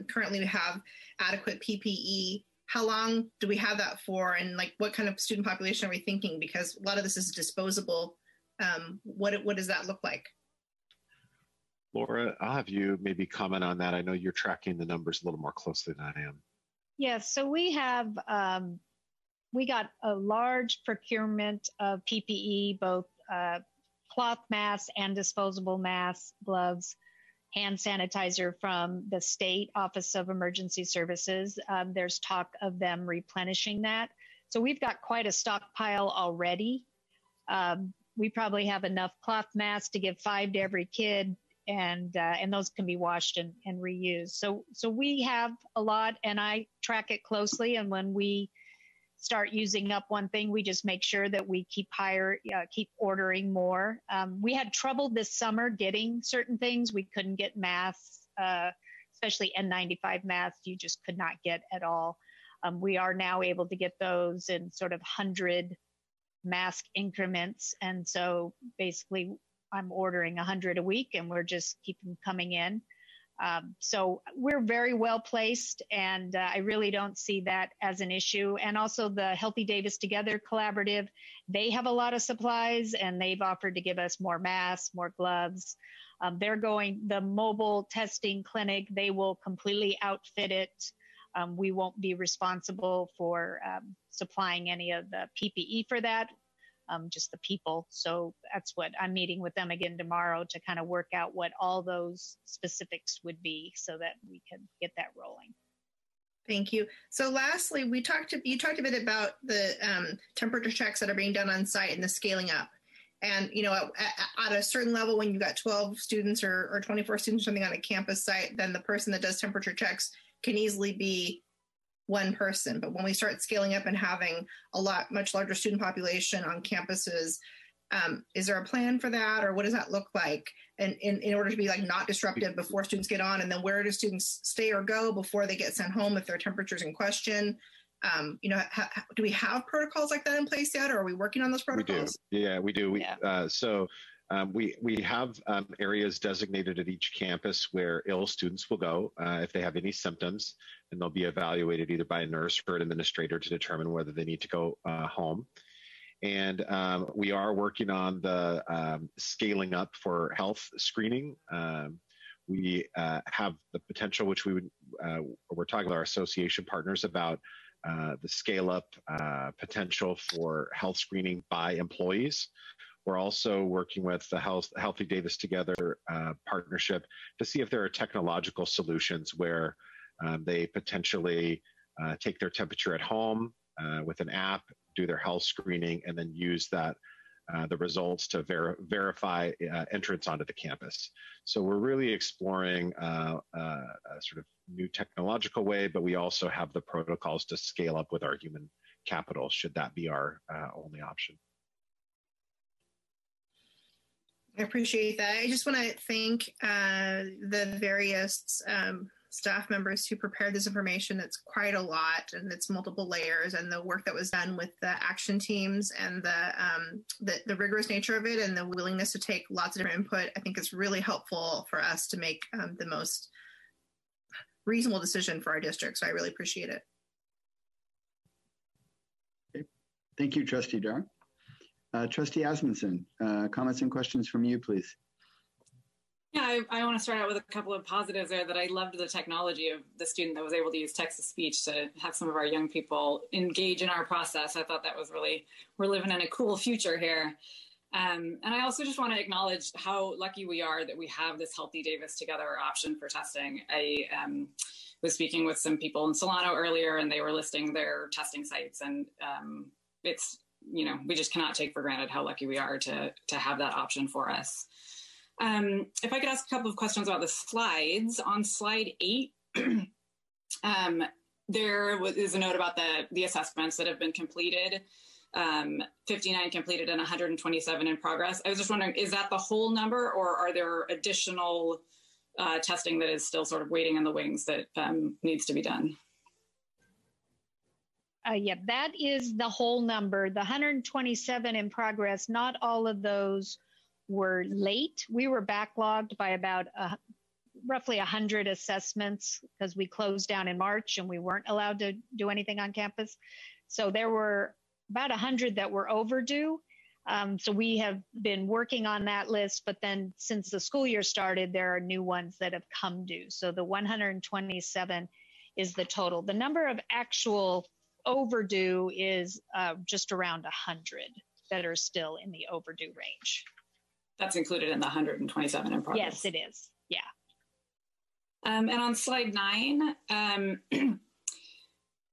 currently we have adequate PPE. How long do we have that for, and like what kind of student population are we thinking? Because a lot of this is disposable. What does that look like? Laura, I'll have you maybe comment on that. I know you're tracking the numbers a little more closely than I am. Yes, so we have, we got a large procurement of PPE, both cloth masks and disposable masks, gloves, hand sanitizer from the State Office of Emergency Services. There's talk of them replenishing that. So we've got quite a stockpile already. We probably have enough cloth masks to give 5 to every kid, and those can be washed and reused. So we have a lot, and I track it closely. And when we start using up one thing, we just make sure that we keep ordering more. We had trouble this summer getting certain things. We couldn't get masks, especially N95 masks. You just could not get at all. We are now able to get those in sort of 100 mask increments, and so basically I'm ordering 100 a week, and we're just keeping coming in. So we're very well placed, and I really don't see that as an issue. And also the Healthy Davis Together Collaborative, they have a lot of supplies, and they've offered to give us more masks, more gloves. The mobile testing clinic, they will completely outfit it. We won't be responsible for supplying any of the PPE for that. Just the people. So that's what I'm meeting with them again tomorrow to kind of work out what all those specifics would be so that we can get that rolling. Thank you. So lastly, you talked a bit about the temperature checks that are being done on site and the scaling up. And, at a certain level, when you've got 12 students or 24 students or something on a campus site, then the person that does temperature checks can easily be one person. But when we start scaling up and having much larger student population on campuses, is there a plan for that, or what does that look like? And in order to be like not disruptive before students get on, and then where do students stay or go before they get sent home if their temperature's in question? Do we have protocols like that in place yet, or are we working on those protocols? We do. Yeah, we do. We have areas designated at each campus where ill students will go if they have any symptoms, and they'll be evaluated either by a nurse or an administrator to determine whether they need to go home. And we are working on the scaling up for health screening. We have the potential, which we're talking with our association partners about the scale up potential for health screening by employees. We're also working with the Healthy Davis Together partnership to see if there are technological solutions where they potentially take their temperature at home with an app, do their health screening, and then use that the results to verify entrance onto the campus. So we're really exploring a sort of new technological way, but we also have the protocols to scale up with our human capital should that be our only option. I appreciate that. I just want to thank the various staff members who prepared this information. It's quite a lot, and it's multiple layers, and the work that was done with the action teams and the rigorous nature of it and the willingness to take lots of different input. I think it's really helpful for us to make the most reasonable decision for our district. So I really appreciate it. Okay. Thank you, Trustee Dar. Trustee Asmunsen, comments and questions from you, please. Yeah, I want to start out with a couple of positives there. That I loved the technology of the student that was able to use text-to-speech to have some of our young people engage in our process. I thought that was really, we're living in a cool future here. And I also just want to acknowledge how lucky we are that we have this Healthy Davis Together option for testing. I was speaking with some people in Solano earlier, and they were listing their testing sites, and it's, we just cannot take for granted how lucky we are to have that option for us. If I could ask a couple of questions about the slides. On slide 8, there is a note about the assessments that have been completed, 59 completed and 127 in progress. I was just wondering, is that the whole number, or are there additional testing that is still sort of waiting in the wings that needs to be done? Yeah, that is the whole number. The 127 in progress, not all of those were late. We were backlogged by about roughly 100 assessments because we closed down in March and we weren't allowed to do anything on campus. So there were about 100 that were overdue. So we have been working on that list, but then since the school year started, there are new ones that have come due. So the 127 is the total. The number of actual overdue is just around 100 that are still in the overdue range. That's included in the 127 in progress? Yes, it is. Yeah. And on slide 9,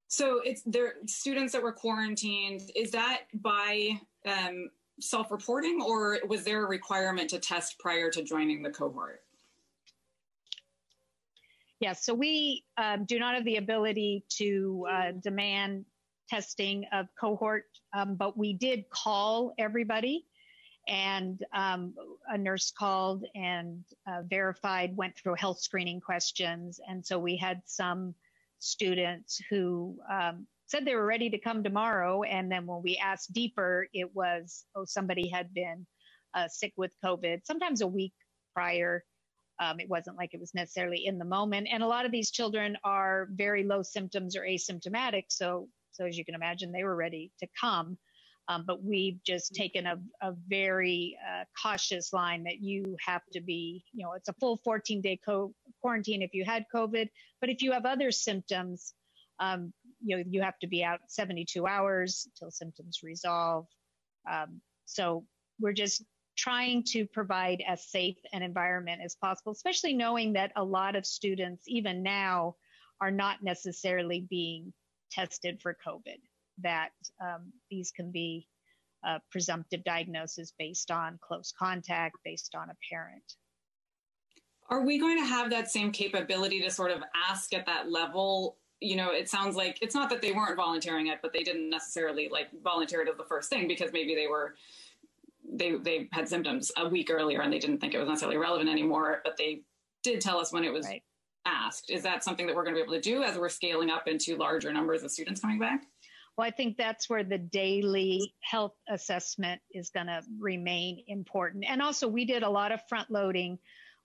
so it's there students that were quarantined. Is that by self-reporting, or was there a requirement to test prior to joining the cohort? Yes, so we do not have the ability to demand testing of cohort, but we did call everybody, and a nurse called and verified, went through health screening questions. And so we had some students who said they were ready to come tomorrow. And then when we asked deeper, it was, somebody had been sick with COVID, sometimes a week prior. It wasn't like it was necessarily in the moment. And a lot of these children are very low symptoms or asymptomatic. So as you can imagine, they were ready to come. But we've just taken a very cautious line that you have to be, it's a full 14-day quarantine if you had COVID. But if you have other symptoms, you have to be out 72 hours until symptoms resolve. So we're just trying to provide as safe an environment as possible, especially knowing that a lot of students, even now, are not necessarily being tested for COVID, that these can be presumptive diagnosis based on close contact, based on a parent. Are we going to have that same capability to sort of ask at that level it sounds like it's not that they weren't volunteering it, but they didn't necessarily like volunteer it as the first thing because maybe they had symptoms a week earlier and they didn't think it was necessarily relevant anymore, but they did tell us when it was asked. Is that something that we're going to be able to do as we're scaling up into larger numbers of students coming back? Well, I think that's where the daily health assessment is going to remain important. And also we did a lot of front loading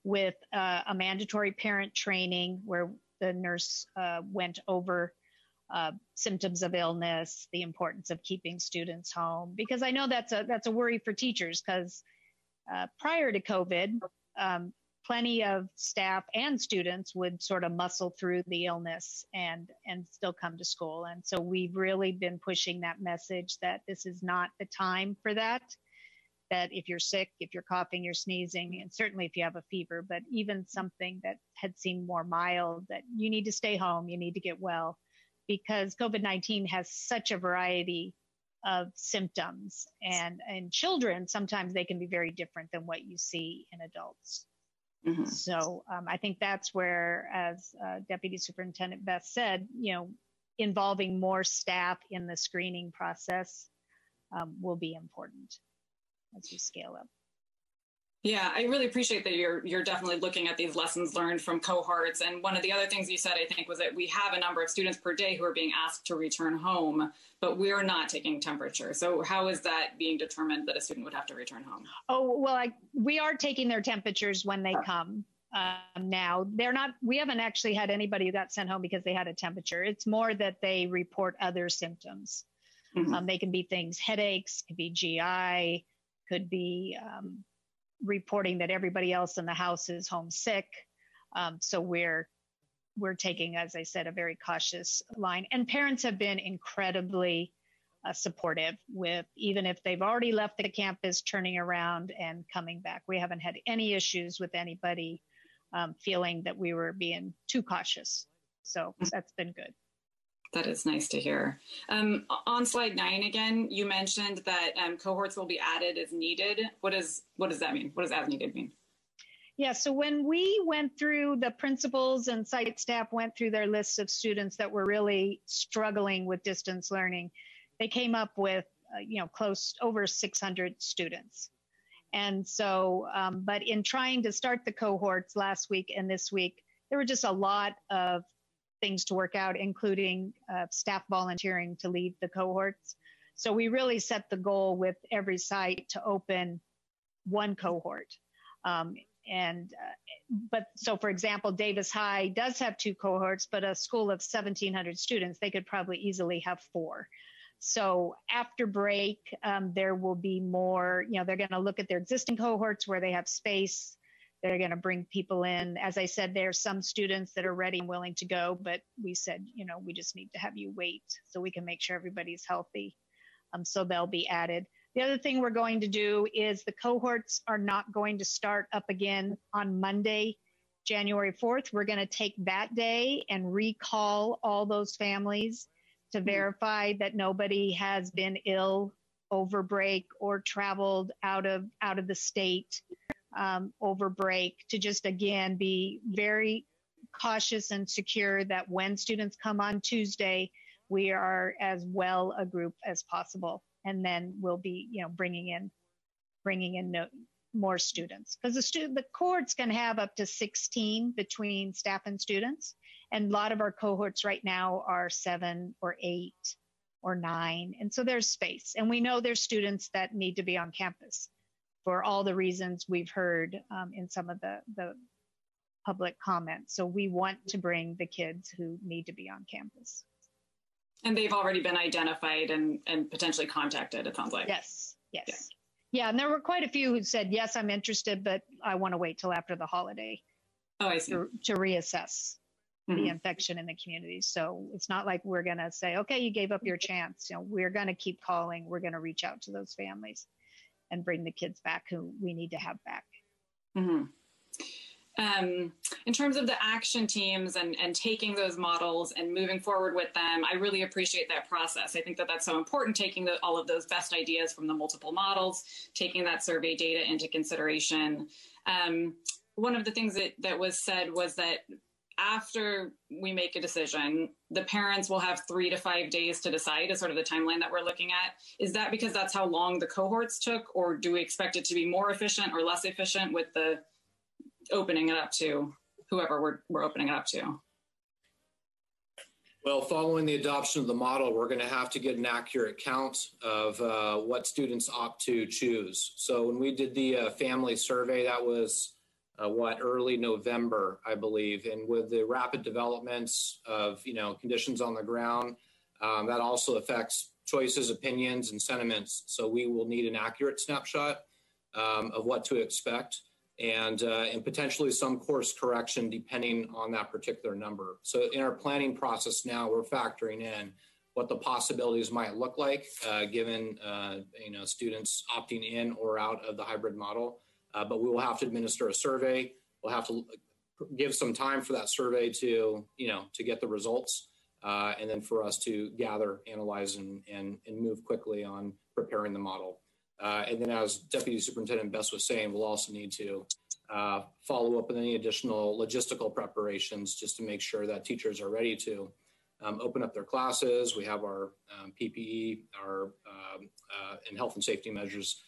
with a mandatory parent training where the nurse went over symptoms of illness, the importance of keeping students home, because I know that's a worry for teachers because prior to COVID, plenty of staff and students would sort of muscle through the illness and still come to school. And so we've really been pushing that message that this is not the time for that if you're sick, if you're coughing, you're sneezing, and certainly if you have a fever, but even something that had seemed more mild, that you need to stay home, you need to get well, because COVID-19 has such a variety of symptoms. And in children, sometimes they can be very different than what you see in adults. Mm-hmm. So I think that's where, as Deputy Superintendent Beth said, involving more staff in the screening process will be important as we scale up. Yeah, I really appreciate that you're definitely looking at these lessons learned from cohorts. And one of the other things you said, I think, was that we have a number of students per day who are being asked to return home, but we're not taking temperature. So how is that being determined that a student would have to return home? Oh, well, we are taking their temperatures when they come. Now, we haven't actually had anybody who got sent home because they had a temperature. It's more that they report other symptoms. Mm-hmm. They can be things, headaches, could be GI, could be reporting that everybody else in the house is homesick. So we're taking, as I said, a very cautious line. And parents have been incredibly supportive with, even if they've already left the campus, turning around and coming back. We haven't had any issues with anybody feeling that we were being too cautious. So that's been good. That is nice to hear. On slide 9 again, you mentioned that cohorts will be added as needed. What does that mean? What does as needed mean? Yeah, so when we went through, the principals and site staff went through their lists of students that were really struggling with distance learning, they came up with, close over 600 students. And so, but in trying to start the cohorts last week and this week, there were just a lot of things to work out, including staff volunteering to lead the cohorts. So we really set the goal with every site to open one cohort. But so for example, Davis High does have 2 cohorts, but a school of 1,700 students, they could probably easily have 4. So after break, there will be more, they're going to look at their existing cohorts where they have space. They're going to bring people in. As I said, there are some students that are ready and willing to go, but we said, we just need to have you wait so we can make sure everybody's healthy. So they'll be added. The other thing we're going to do is the cohorts are not going to start up again on Monday, January 4th. We're going to take that day and recall all those families to verify that nobody has been ill over break or traveled out of the state over break, to just again be very cautious and secure that when students come on Tuesday, we are as well a group as possible. And then we'll be, bringing in more students, because the cohorts can have up to 16 between staff and students. And a lot of our cohorts right now are 7 or 8 or 9. And so there's space. And we know there's students that need to be on campus for all the reasons we've heard in some of the public comments. So we want to bring the kids who need to be on campus. And they've already been identified and potentially contacted, it sounds like. Yes. Yeah, and there were quite a few who said, yes, I'm interested, but I want to wait till after the holiday. Oh, I see. To reassess the infection in the community. So it's not like we're going to say, okay, you gave up your chance. We're going to keep calling. We're going to reach out to those families and bring the kids back who we need to have back. Mm-hmm. In terms of the action teams and taking those models and moving forward with them, I really appreciate that process. I think that that's so important, taking all of those best ideas from the multiple models, taking that survey data into consideration. One of the things that was said was that after we make a decision, the parents will have 3 to 5 days to decide is sort of the timeline that we're looking at. Is that because that's how long the cohorts took, or do we expect it to be more efficient or less efficient with the opening it up to whoever we're opening it up to? Well, following the adoption of the model, we're going to have to get an accurate count of what students opt to choose. So when we did the family survey, that was early November, I believe. And with the rapid developments of, conditions on the ground, that also affects choices, opinions, and sentiments. So we will need an accurate snapshot of what to expect. And potentially some course correction depending on that particular number. So in our planning process now, we're factoring in what the possibilities might look like given students opting in or out of the hybrid model. But we will have to administer a survey. We'll have to give some time for that survey to get the results, and then for us to gather, analyze, and move quickly on preparing the model. And then, as Deputy Superintendent Best was saying, we'll also need to follow up with any additional logistical preparations just to make sure that teachers are ready to open up their classes. We have our PPE, and health and safety measures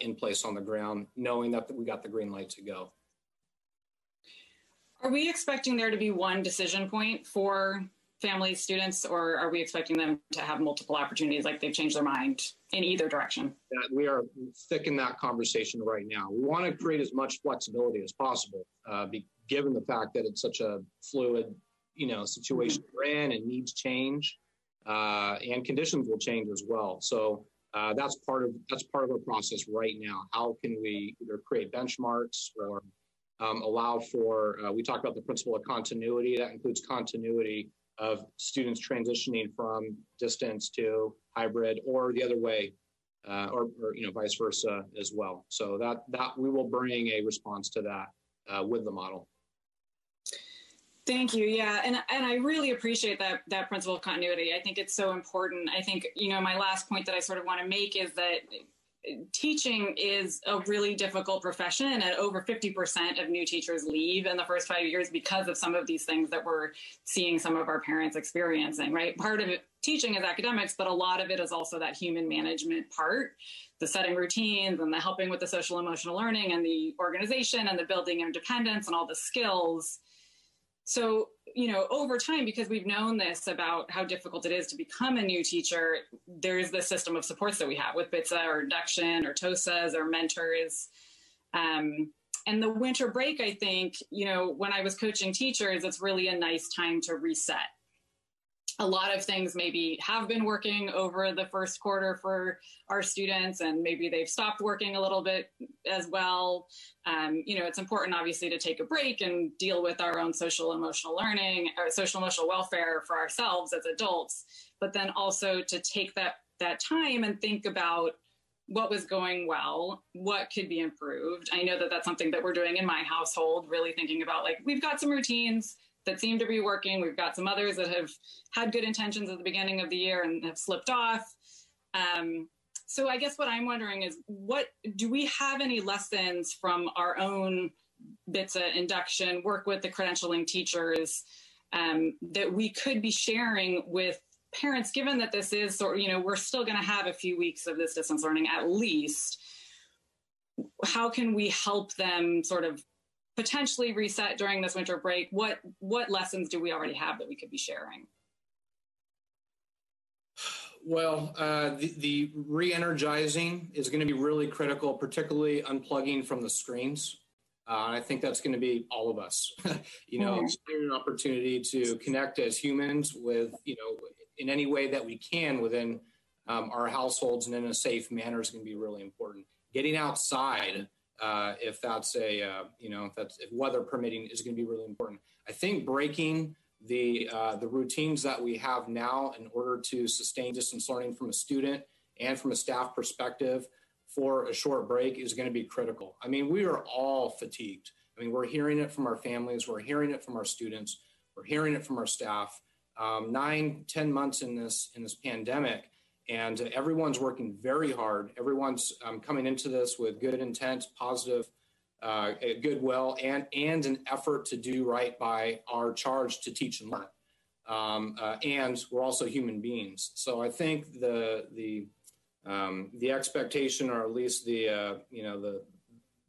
in place on the ground, knowing that we got the green light to go. Are we expecting there to be one decision point for family students, or are we expecting them to have multiple opportunities, like they've changed their mind in either direction? We are thick in that conversation right now. We want to create as much flexibility as possible, given the fact that it's such a fluid, situation we're in, and needs change, and conditions will change as well. So that's part of our process right now. How can we either create benchmarks or allow for? We talked about the principle of continuity. That includes continuity of students transitioning from distance to hybrid, or the other way, or vice versa as well. So that we will bring a response to that with the model. Thank you. Yeah, and I really appreciate that principle of continuity. I think it's so important. I think my last point that I sort of want to make is that teaching is a really difficult profession, and over 50% of new teachers leave in the first 5 years because of some of these things that we're seeing some of our parents experiencing, right? Part of it, teaching is academics, but a lot of it is also that human management part, the setting routines and the helping with the social emotional learning and the organization and the building of independence and all the skills. So, over time, because we've known this about how difficult it is to become a new teacher, there's the system of supports that we have with BITSA or induction or TOSAs or mentors. And the winter break, I think, when I was coaching teachers, it's really a nice time to reset. A lot of things maybe have been working over the first quarter for our students, and maybe they've stopped working a little bit as well. It's important, obviously, to take a break and deal with our own social emotional learning or social emotional welfare for ourselves as adults, but then also to take that time and think about what was going well, what could be improved. I know that that's something that we're doing in my household, really thinking about, like, we've got some routines that seem to be working. We've got some others that have had good intentions at the beginning of the year and have slipped off. So I guess what I'm wondering is, do we have any lessons from our own BITSA induction, work with the credentialing teachers, that we could be sharing with parents, given that this is we're still going to have a few weeks of this distance learning at least? How can we help them sort of potentially reset during this winter break? What lessons do we already have that we could be sharing? Well, the re-energizing is going to be really critical, particularly unplugging from the screens. I think that's going to be all of us, an opportunity to connect as humans with, in any way that we can within our households and in a safe manner is going to be really important. Getting outside, if weather permitting, is going to be really important. I think breaking the routines that we have now in order to sustain distance learning from a student and from a staff perspective for a short break is going to be critical. I mean, we are all fatigued. I mean, we're hearing it from our families, we're hearing it from our students, we're hearing it from our staff. 9-10 months in this pandemic, and everyone's working very hard. Everyone's coming into this with good intent, positive goodwill and an effort to do right by our charge to teach and learn. And we're also human beings. So I think the expectation, or at least the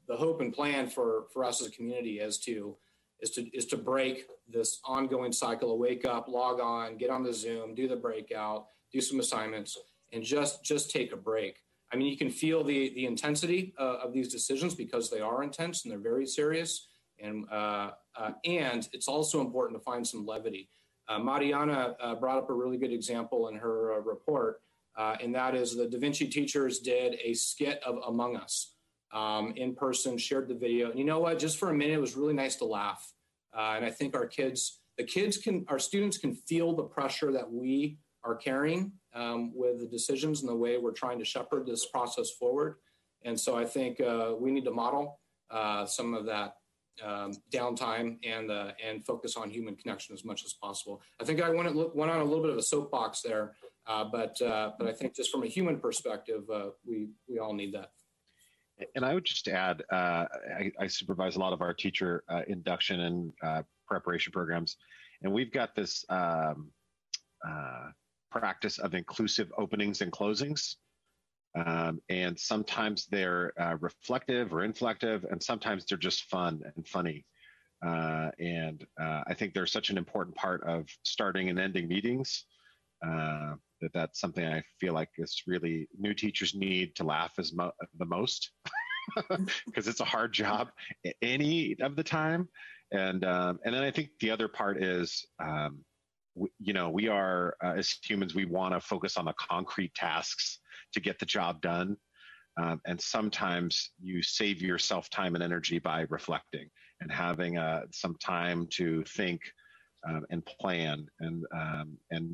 hope and plan for us as a community is to break this ongoing cycle of wake up, log on, get on the Zoom, do the breakout, do some assignments, and just take a break. I mean, you can feel the intensity of these decisions because they are intense and they're very serious. And it's also important to find some levity. Mariana brought up a really good example in her report, and that is the Da Vinci teachers did a skit of Among Us in person, shared the video. And you know what? Just for a minute, it was really nice to laugh. And I think our students can feel the pressure that we are carrying with the decisions and the way we're trying to shepherd this process forward. And so I think we need to model some of that downtime and focus on human connection as much as possible. I think I went on a little bit of a soapbox there, but I think just from a human perspective, we all need that. And I would just add, I supervise a lot of our teacher induction and preparation programs, and we've got this practice of inclusive openings and closings. And sometimes they're reflective or inflective, and sometimes they're just fun and funny. And I think they're such an important part of starting and ending meetings that's something I feel like is really new teachers need to laugh the most because it's a hard job any of the time. And then I think the other part is, we are, as humans, we want to focus on the concrete tasks to get the job done. And sometimes you save yourself time and energy by reflecting and having some time to think and plan and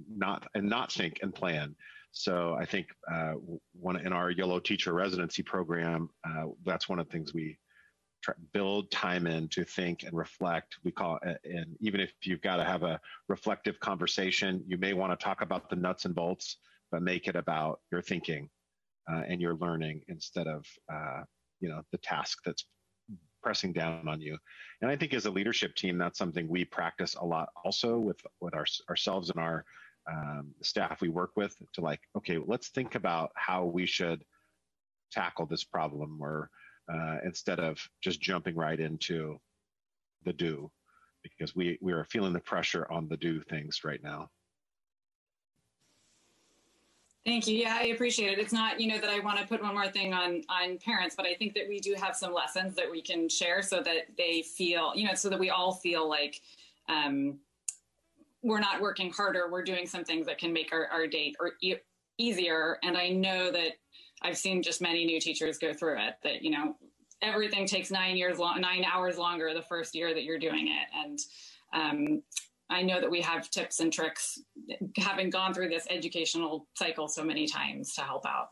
not think and plan. So I think in our Yellow Teacher Residency program, that's one of the things we build time in to think and reflect. We call it, and even if you've got to have a reflective conversation, you may want to talk about the nuts and bolts, but make it about your thinking and your learning instead of the task that's pressing down on you. And I think as a leadership team, that's something we practice a lot also with ourselves and our staff we work with, to like, okay, let's think about how we should tackle this problem, or instead of just jumping right into the do, because we are feeling the pressure on the do things right now. Thank you. Yeah, I appreciate it. It's not, that I want to put one more thing on parents, but I think that we do have some lessons that we can share so that they feel, so that we all feel like we're not working harder. We're doing some things that can make our day easier. And I know that I've seen just many new teachers go through it, that, everything takes 9 hours longer the first year that you're doing it. And I know that we have tips and tricks, having gone through this educational cycle so many times, to help out.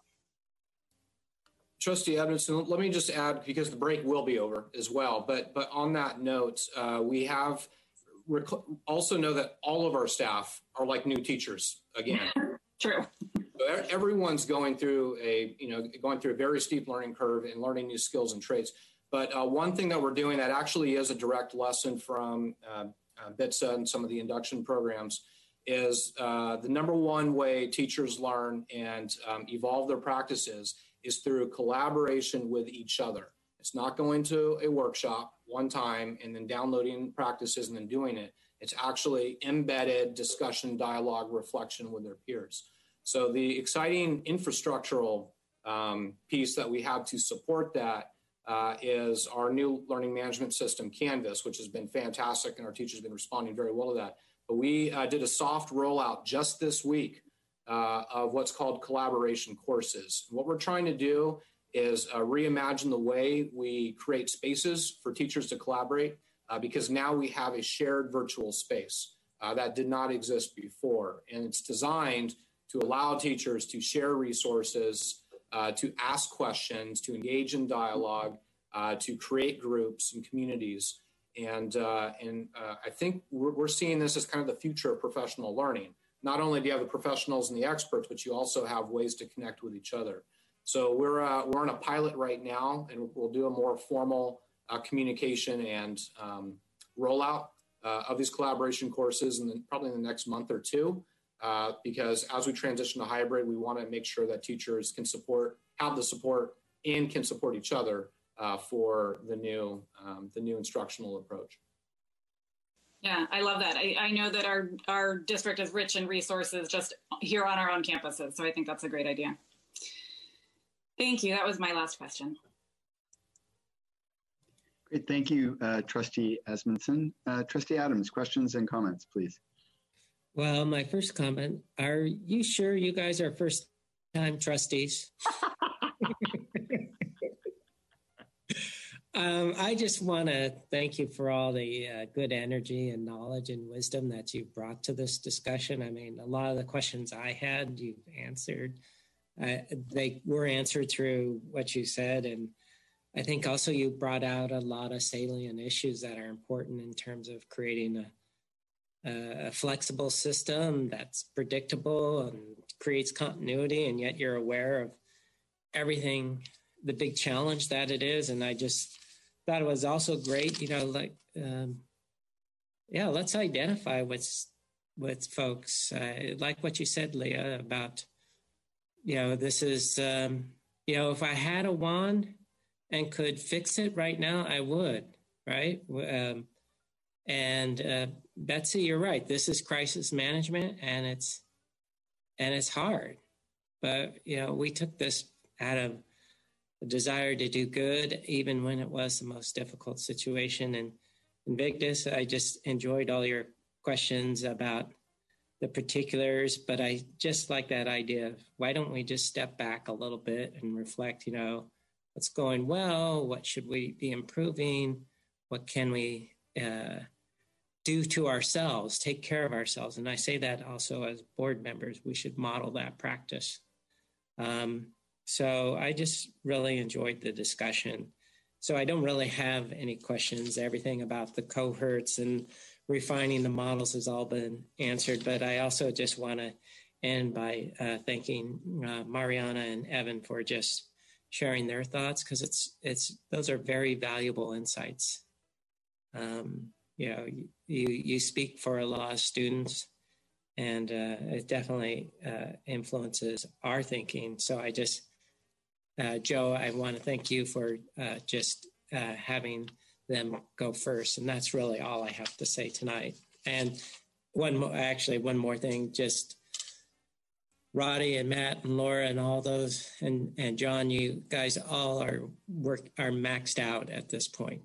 Trustee Edmondson, let me just add, because the break will be over as well, but on that note, we have also know that all of our staff are like new teachers again. True. So everyone's going through a very steep learning curve and learning new skills and traits. But one thing that we're doing that actually is a direct lesson from BITSA and some of the induction programs is the number one way teachers learn and evolve their practices is through collaboration with each other. It's not going to a workshop one time and then downloading practices and then doing it. It's actually embedded discussion, dialogue, reflection with their peers. So the exciting infrastructural piece that we have to support that is our new learning management system, Canvas, which has been fantastic, and our teachers have been responding very well to that. But we did a soft rollout just this week of what's called collaboration courses. What we're trying to do is reimagine the way we create spaces for teachers to collaborate, because now we have a shared virtual space that did not exist before. And it's designed to allow teachers to share resources, to ask questions, to engage in dialogue, to create groups and communities. And I think we're seeing this as kind of the future of professional learning. Not only do you have the professionals and the experts, but you also have ways to connect with each other. So we're on a pilot right now, and we'll do a more formal communication and rollout of these collaboration courses, and then probably in the next month or two, because as we transition to hybrid, we want to make sure that teachers can have the support and can support each other for the new instructional approach. Yeah, I love that. I know that our district is rich in resources just here on our own campuses, so I think that's a great idea. Thank you. That was my last question. Great, thank you, Trustee Asmundson. Trustee Adams, questions and comments, please. Well, my first comment, are you sure you guys are first-time trustees? I just want to thank you for all the good energy and knowledge and wisdom that you brought to this discussion. I mean, a lot of the questions I had, you've answered. They were answered through what you said. And I think also you brought out a lot of salient issues that are important in terms of creating a flexible system that's predictable and creates continuity, and yet you're aware of everything, the big challenge that it is. And I just thought it was also great, let's identify with folks. Like what you said, Leah, about, this is, if I had a wand and could fix it right now, I would, right? Betsy, you're right. This is crisis management, and it's hard. But, we took this out of a desire to do good, even when it was the most difficult situation. And Invictus, I just enjoyed all your questions about the particulars, but I just like that idea of why don't we just step back a little bit and reflect, what's going well, what should we be improving, what can we do to ourselves, take care of ourselves. And I say that also as board members, we should model that practice. So I just really enjoyed the discussion. So I don't really have any questions. Everything about the cohorts and refining the models has all been answered, but I also just want to end by thanking Mariana and Evan for just sharing their thoughts, because those are very valuable insights. You speak for a lot of students, and it definitely influences our thinking. So I just, Joe, I want to thank you for just having them go first. And that's really all I have to say tonight. And one more thing, just Roddy and Matt and Laura and all those, and John, you guys all are maxed out at this point.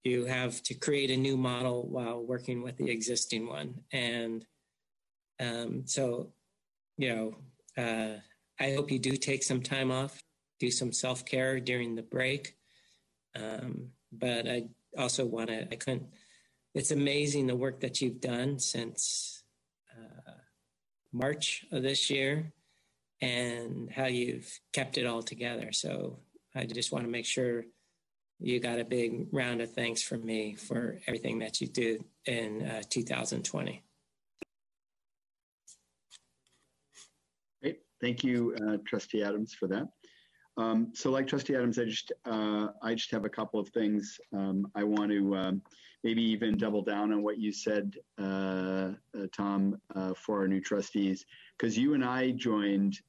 You have to create a new model while working with the existing one. And I hope you do take some time off, do some self-care during the break. But I also it's amazing the work that you've done since March of this year and how you've kept it all together. So I just want to make sure you got a big round of thanks from me for everything that you did in 2020. Great. Thank you, Trustee Adams, for that. So like Trustee Adams, I just have a couple of things. I want to maybe even double down on what you said, Tom, for our new trustees, because you and I joined,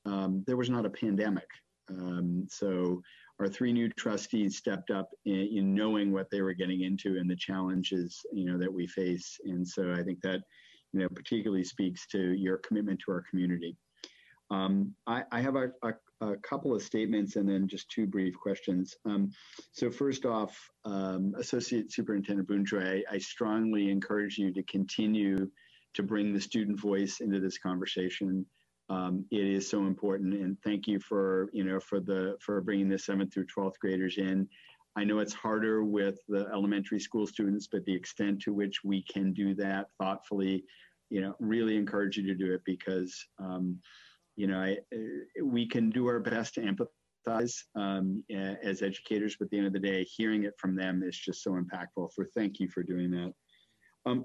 there was not a pandemic. So our three new trustees stepped up in knowing what they were getting into and the challenges, that we face. And so I think that, particularly speaks to your commitment to our community. I have a couple of statements and then just two brief questions. So first off, Associate Superintendent Boonjoy, I strongly encourage you to continue to bring the student voice into this conversation. It is so important, and thank you for bringing the 7th through 12th graders in. I know it's harder with the elementary school students, but the extent to which we can do that thoughtfully, really encourage you to do it, because we can do our best to empathize as educators, but at the end of the day, hearing it from them is just so impactful. So thank you for doing that.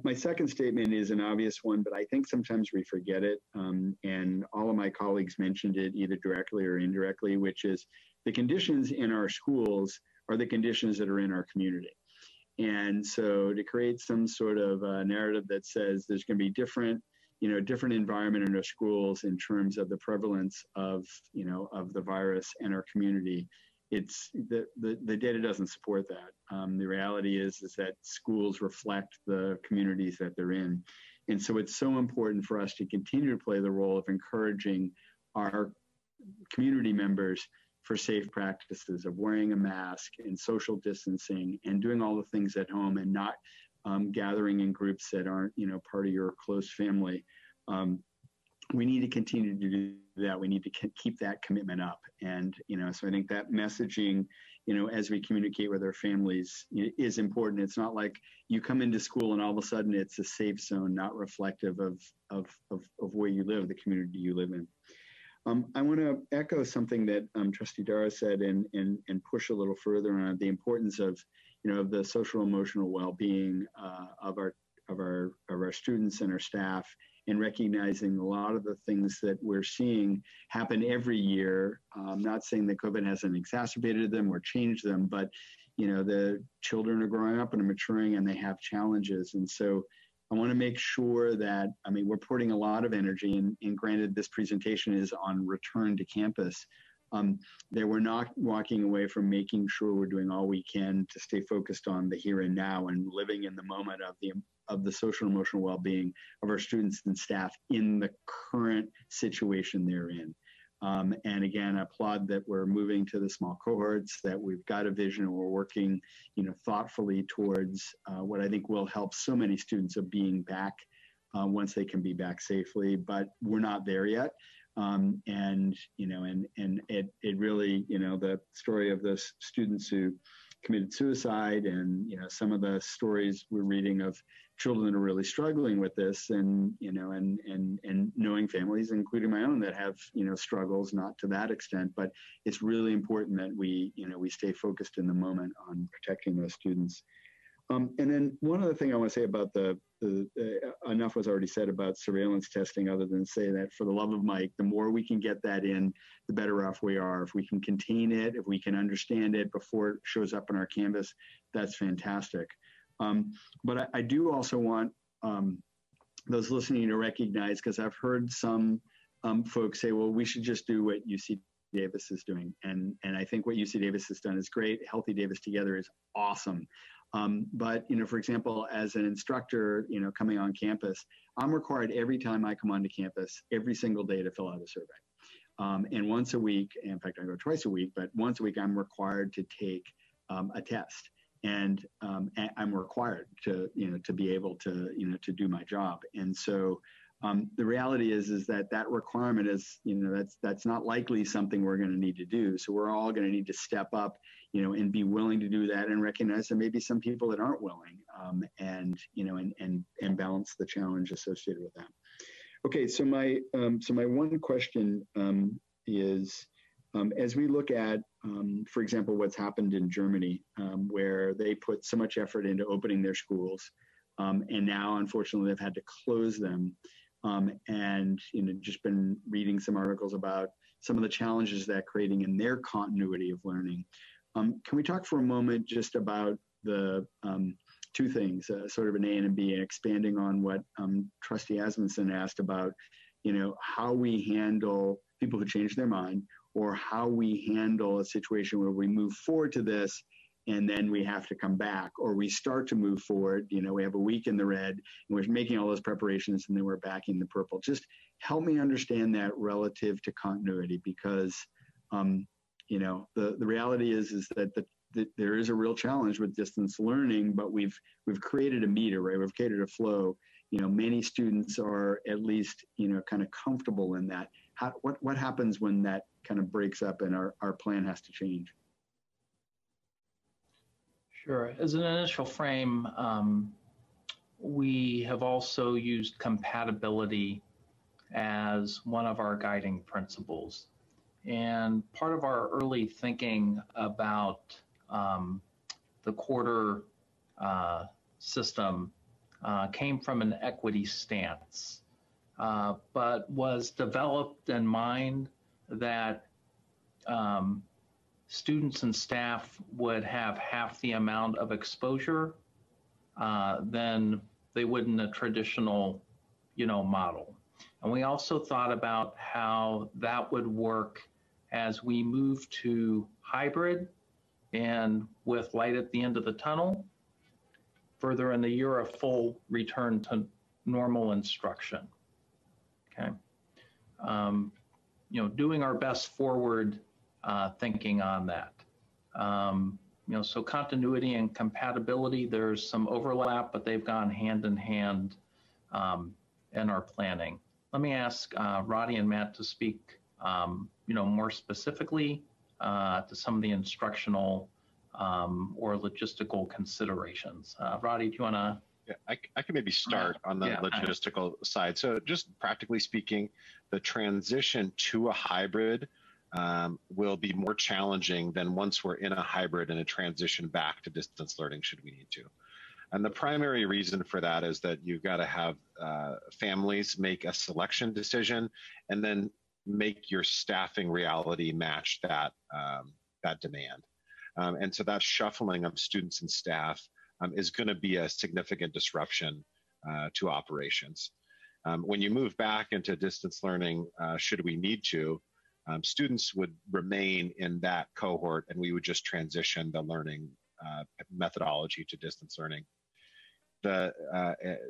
My second statement is an obvious one, but I think sometimes we forget it. And all of my colleagues mentioned it either directly or indirectly, which is the conditions in our schools are the conditions that are in our community. And so to create some sort of narrative that says there's going to be different environment in our schools in terms of the prevalence of the virus in our community, it's the data doesn't support that. The reality is that schools reflect the communities that they're in. And so it's so important for us to continue to play the role of encouraging our community members for safe practices of wearing a mask and social distancing and doing all the things at home and not gathering in groups that aren't, part of your close family. We need to continue to do that. We need to keep that commitment up. And, so I think that messaging, as we communicate with our families is important. It's not like you come into school and all of a sudden it's a safe zone, not reflective of where you live, the community you live in. I want to echo something that Trustee Dara said and push a little further on the importance of, of the social emotional well-being of our students and our staff, and recognizing a lot of the things that we're seeing happen every year. I'm not saying that COVID hasn't exacerbated them or changed them, but the children are growing up and are maturing and they have challenges. And so I want to make sure that, we're putting a lot of energy, and granted this presentation is on return to campus, that we're not walking away from making sure we're doing all we can to stay focused on the here and now and living in the moment of the social and emotional well-being of our students and staff in the current situation they're in. And again, I applaud that we're moving to the small cohorts, that we've got a vision and we're working, thoughtfully towards what I think will help so many students of being back once they can be back safely, but we're not there yet. And it really, the story of the students who committed suicide and, some of the stories we're reading of children that are really struggling with this, and knowing families, including my own, that have, struggles, not to that extent, but it's really important that we stay focused in the moment on protecting those students. And then one other thing I want to say about enough was already said about surveillance testing, other than say that for the love of Mike, the more we can get that in, the better off we are. If we can contain it, if we can understand it before it shows up on our canvas, that's fantastic. But I do also want those listening to recognize, because I've heard some folks say, well, we should just do what UC Davis is doing. And I think what UC Davis has done is great. Healthy Davis Together is awesome. But, for example, as an instructor, coming on campus, I'm required every time I come onto campus, every single day, to fill out a survey. And once a week, in fact, I go twice a week, but once a week, I'm required to take a test. And I'm required to be able to, to do my job. And so the reality is that requirement is, that's not likely something we're going to need to do. So we're all going to need to step up, and be willing to do that, and recognize there may be some people that aren't willing, and balance the challenge associated with that. Okay, so my one question is, as we look at, for example, what's happened in Germany, where they put so much effort into opening their schools, and now, unfortunately, they've had to close them, and just been reading some articles about some of the challenges that creating in their continuity of learning. Can we talk for a moment just about the two things, sort of an A and a B, and expanding on what Trustee Asmunsen asked about, how we handle people who change their mind, or how we handle a situation where we move forward to this and then we have to come back, or we start to move forward, we have a week in the red and we're making all those preparations and then we're back in the purple. Just help me understand that relative to continuity, because, the reality is that there is a real challenge with distance learning, but we've created a meter, right? We've created a flow. Many students are at least, kind of comfortable in that. What happens when that kind of breaks up and our plan has to change? Sure. As an initial frame, we have also used compatibility as one of our guiding principles. And part of our early thinking about the quarter system came from an equity stance, but was developed in mind that students and staff would have half the amount of exposure than they would in a traditional, model. And we also thought about how that would work as we move to hybrid and with light at the end of the tunnel, further in the year of full return to normal instruction. Okay. Doing our best forward thinking on that. So continuity and compatibility, there's some overlap, but they've gone hand in hand in our planning. Let me ask Roddy and Matt to speak, more specifically to some of the instructional or logistical considerations. Roddy, do you want to? Yeah, I can maybe start on the logistical side. So just practically speaking, the transition to a hybrid will be more challenging than once we're in a hybrid and a transition back to distance learning should we need to. And the primary reason for that is that you've got to have families make a selection decision and then make your staffing reality match that, that demand. And so that shuffling of students and staff is going to be a significant disruption to operations. When you move back into distance learning, should we need to, students would remain in that cohort and we would just transition the learning methodology to distance learning.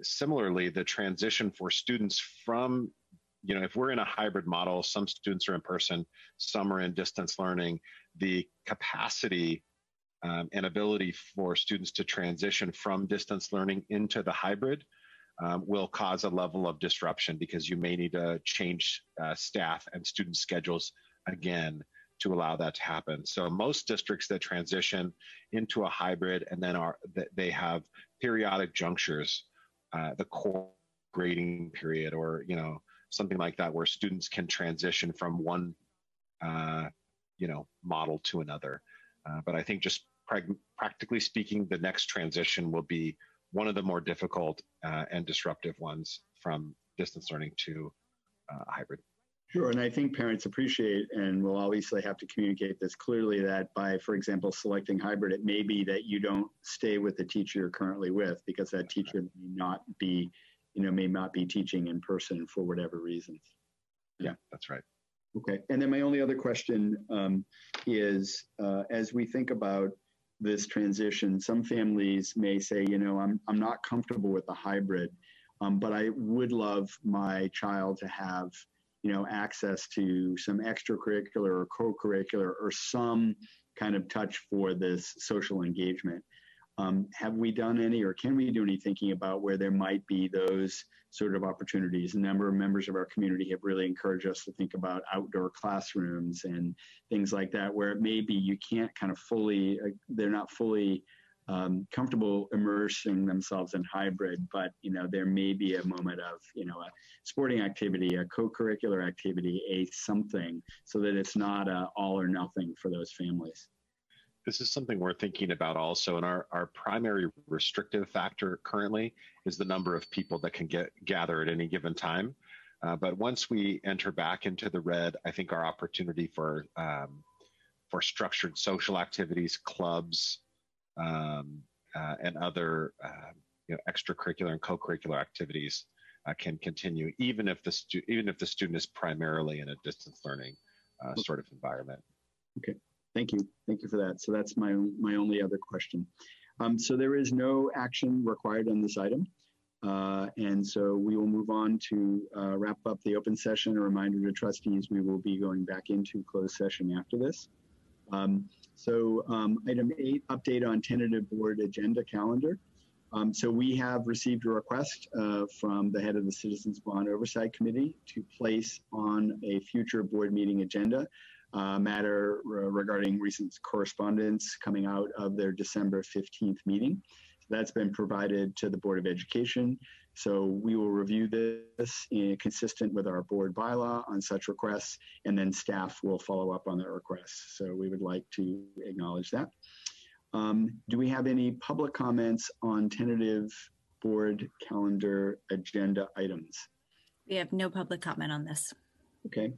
Similarly, the transition for students from, if we're in a hybrid model, some students are in person, some are in distance learning, the capacity and ability for students to transition from distance learning into the hybrid will cause a level of disruption because you may need to change staff and student schedules again to allow that to happen. So most districts that transition into a hybrid and then they have periodic junctures, the core grading period or, something like that where students can transition from one, model to another. But I think just practically speaking, the next transition will be one of the more difficult and disruptive ones from distance learning to hybrid. Sure, and I think parents appreciate and will obviously have to communicate this clearly that by, for example, selecting hybrid, it may be that you don't stay with the teacher you're currently with because that teacher may not be, may not be teaching in person for whatever reasons. Yeah, that's right. Okay, and then my only other question is, as we think about this transition, some families may say, I'm not comfortable with the hybrid, but I would love my child to have, access to some extracurricular or co-curricular or some kind of touch for this social engagement. Have we done any, or can we do any thinking about where there might be those sort of opportunities? A number of members of our community have really encouraged us to think about outdoor classrooms and things like that, where it may be you can't kind of fully, they're not fully comfortable immersing themselves in hybrid, but, there may be a moment of, a sporting activity, a co-curricular activity, a something, so that it's not a all or nothing for those families. This is something we're thinking about also, and our primary restrictive factor currently is the number of people that can gather at any given time. But once we enter back into the red, I think our opportunity for structured social activities, clubs, and other extracurricular and co-curricular activities can continue, even if the student is primarily in a distance learning sort of environment. Okay. Thank you. Thank you for that. So that's my only other question. So there is no action required on this item. And so we will move on to wrap up the open session. A reminder to trustees, we will be going back into closed session after this. Item 8, update on tentative board agenda calendar. So we have received a request from the head of the Citizens Bond Oversight Committee to place on a future board meeting agenda matter regarding recent correspondence coming out of their December 15th meeting. That's been provided to the Board of Education. So we will review this consistent with our board bylaw on such requests, and then staff will follow up on their requests. So we would like to acknowledge that. Do we have any public comments on tentative board calendar agenda items? We have no public comment on this. Okay.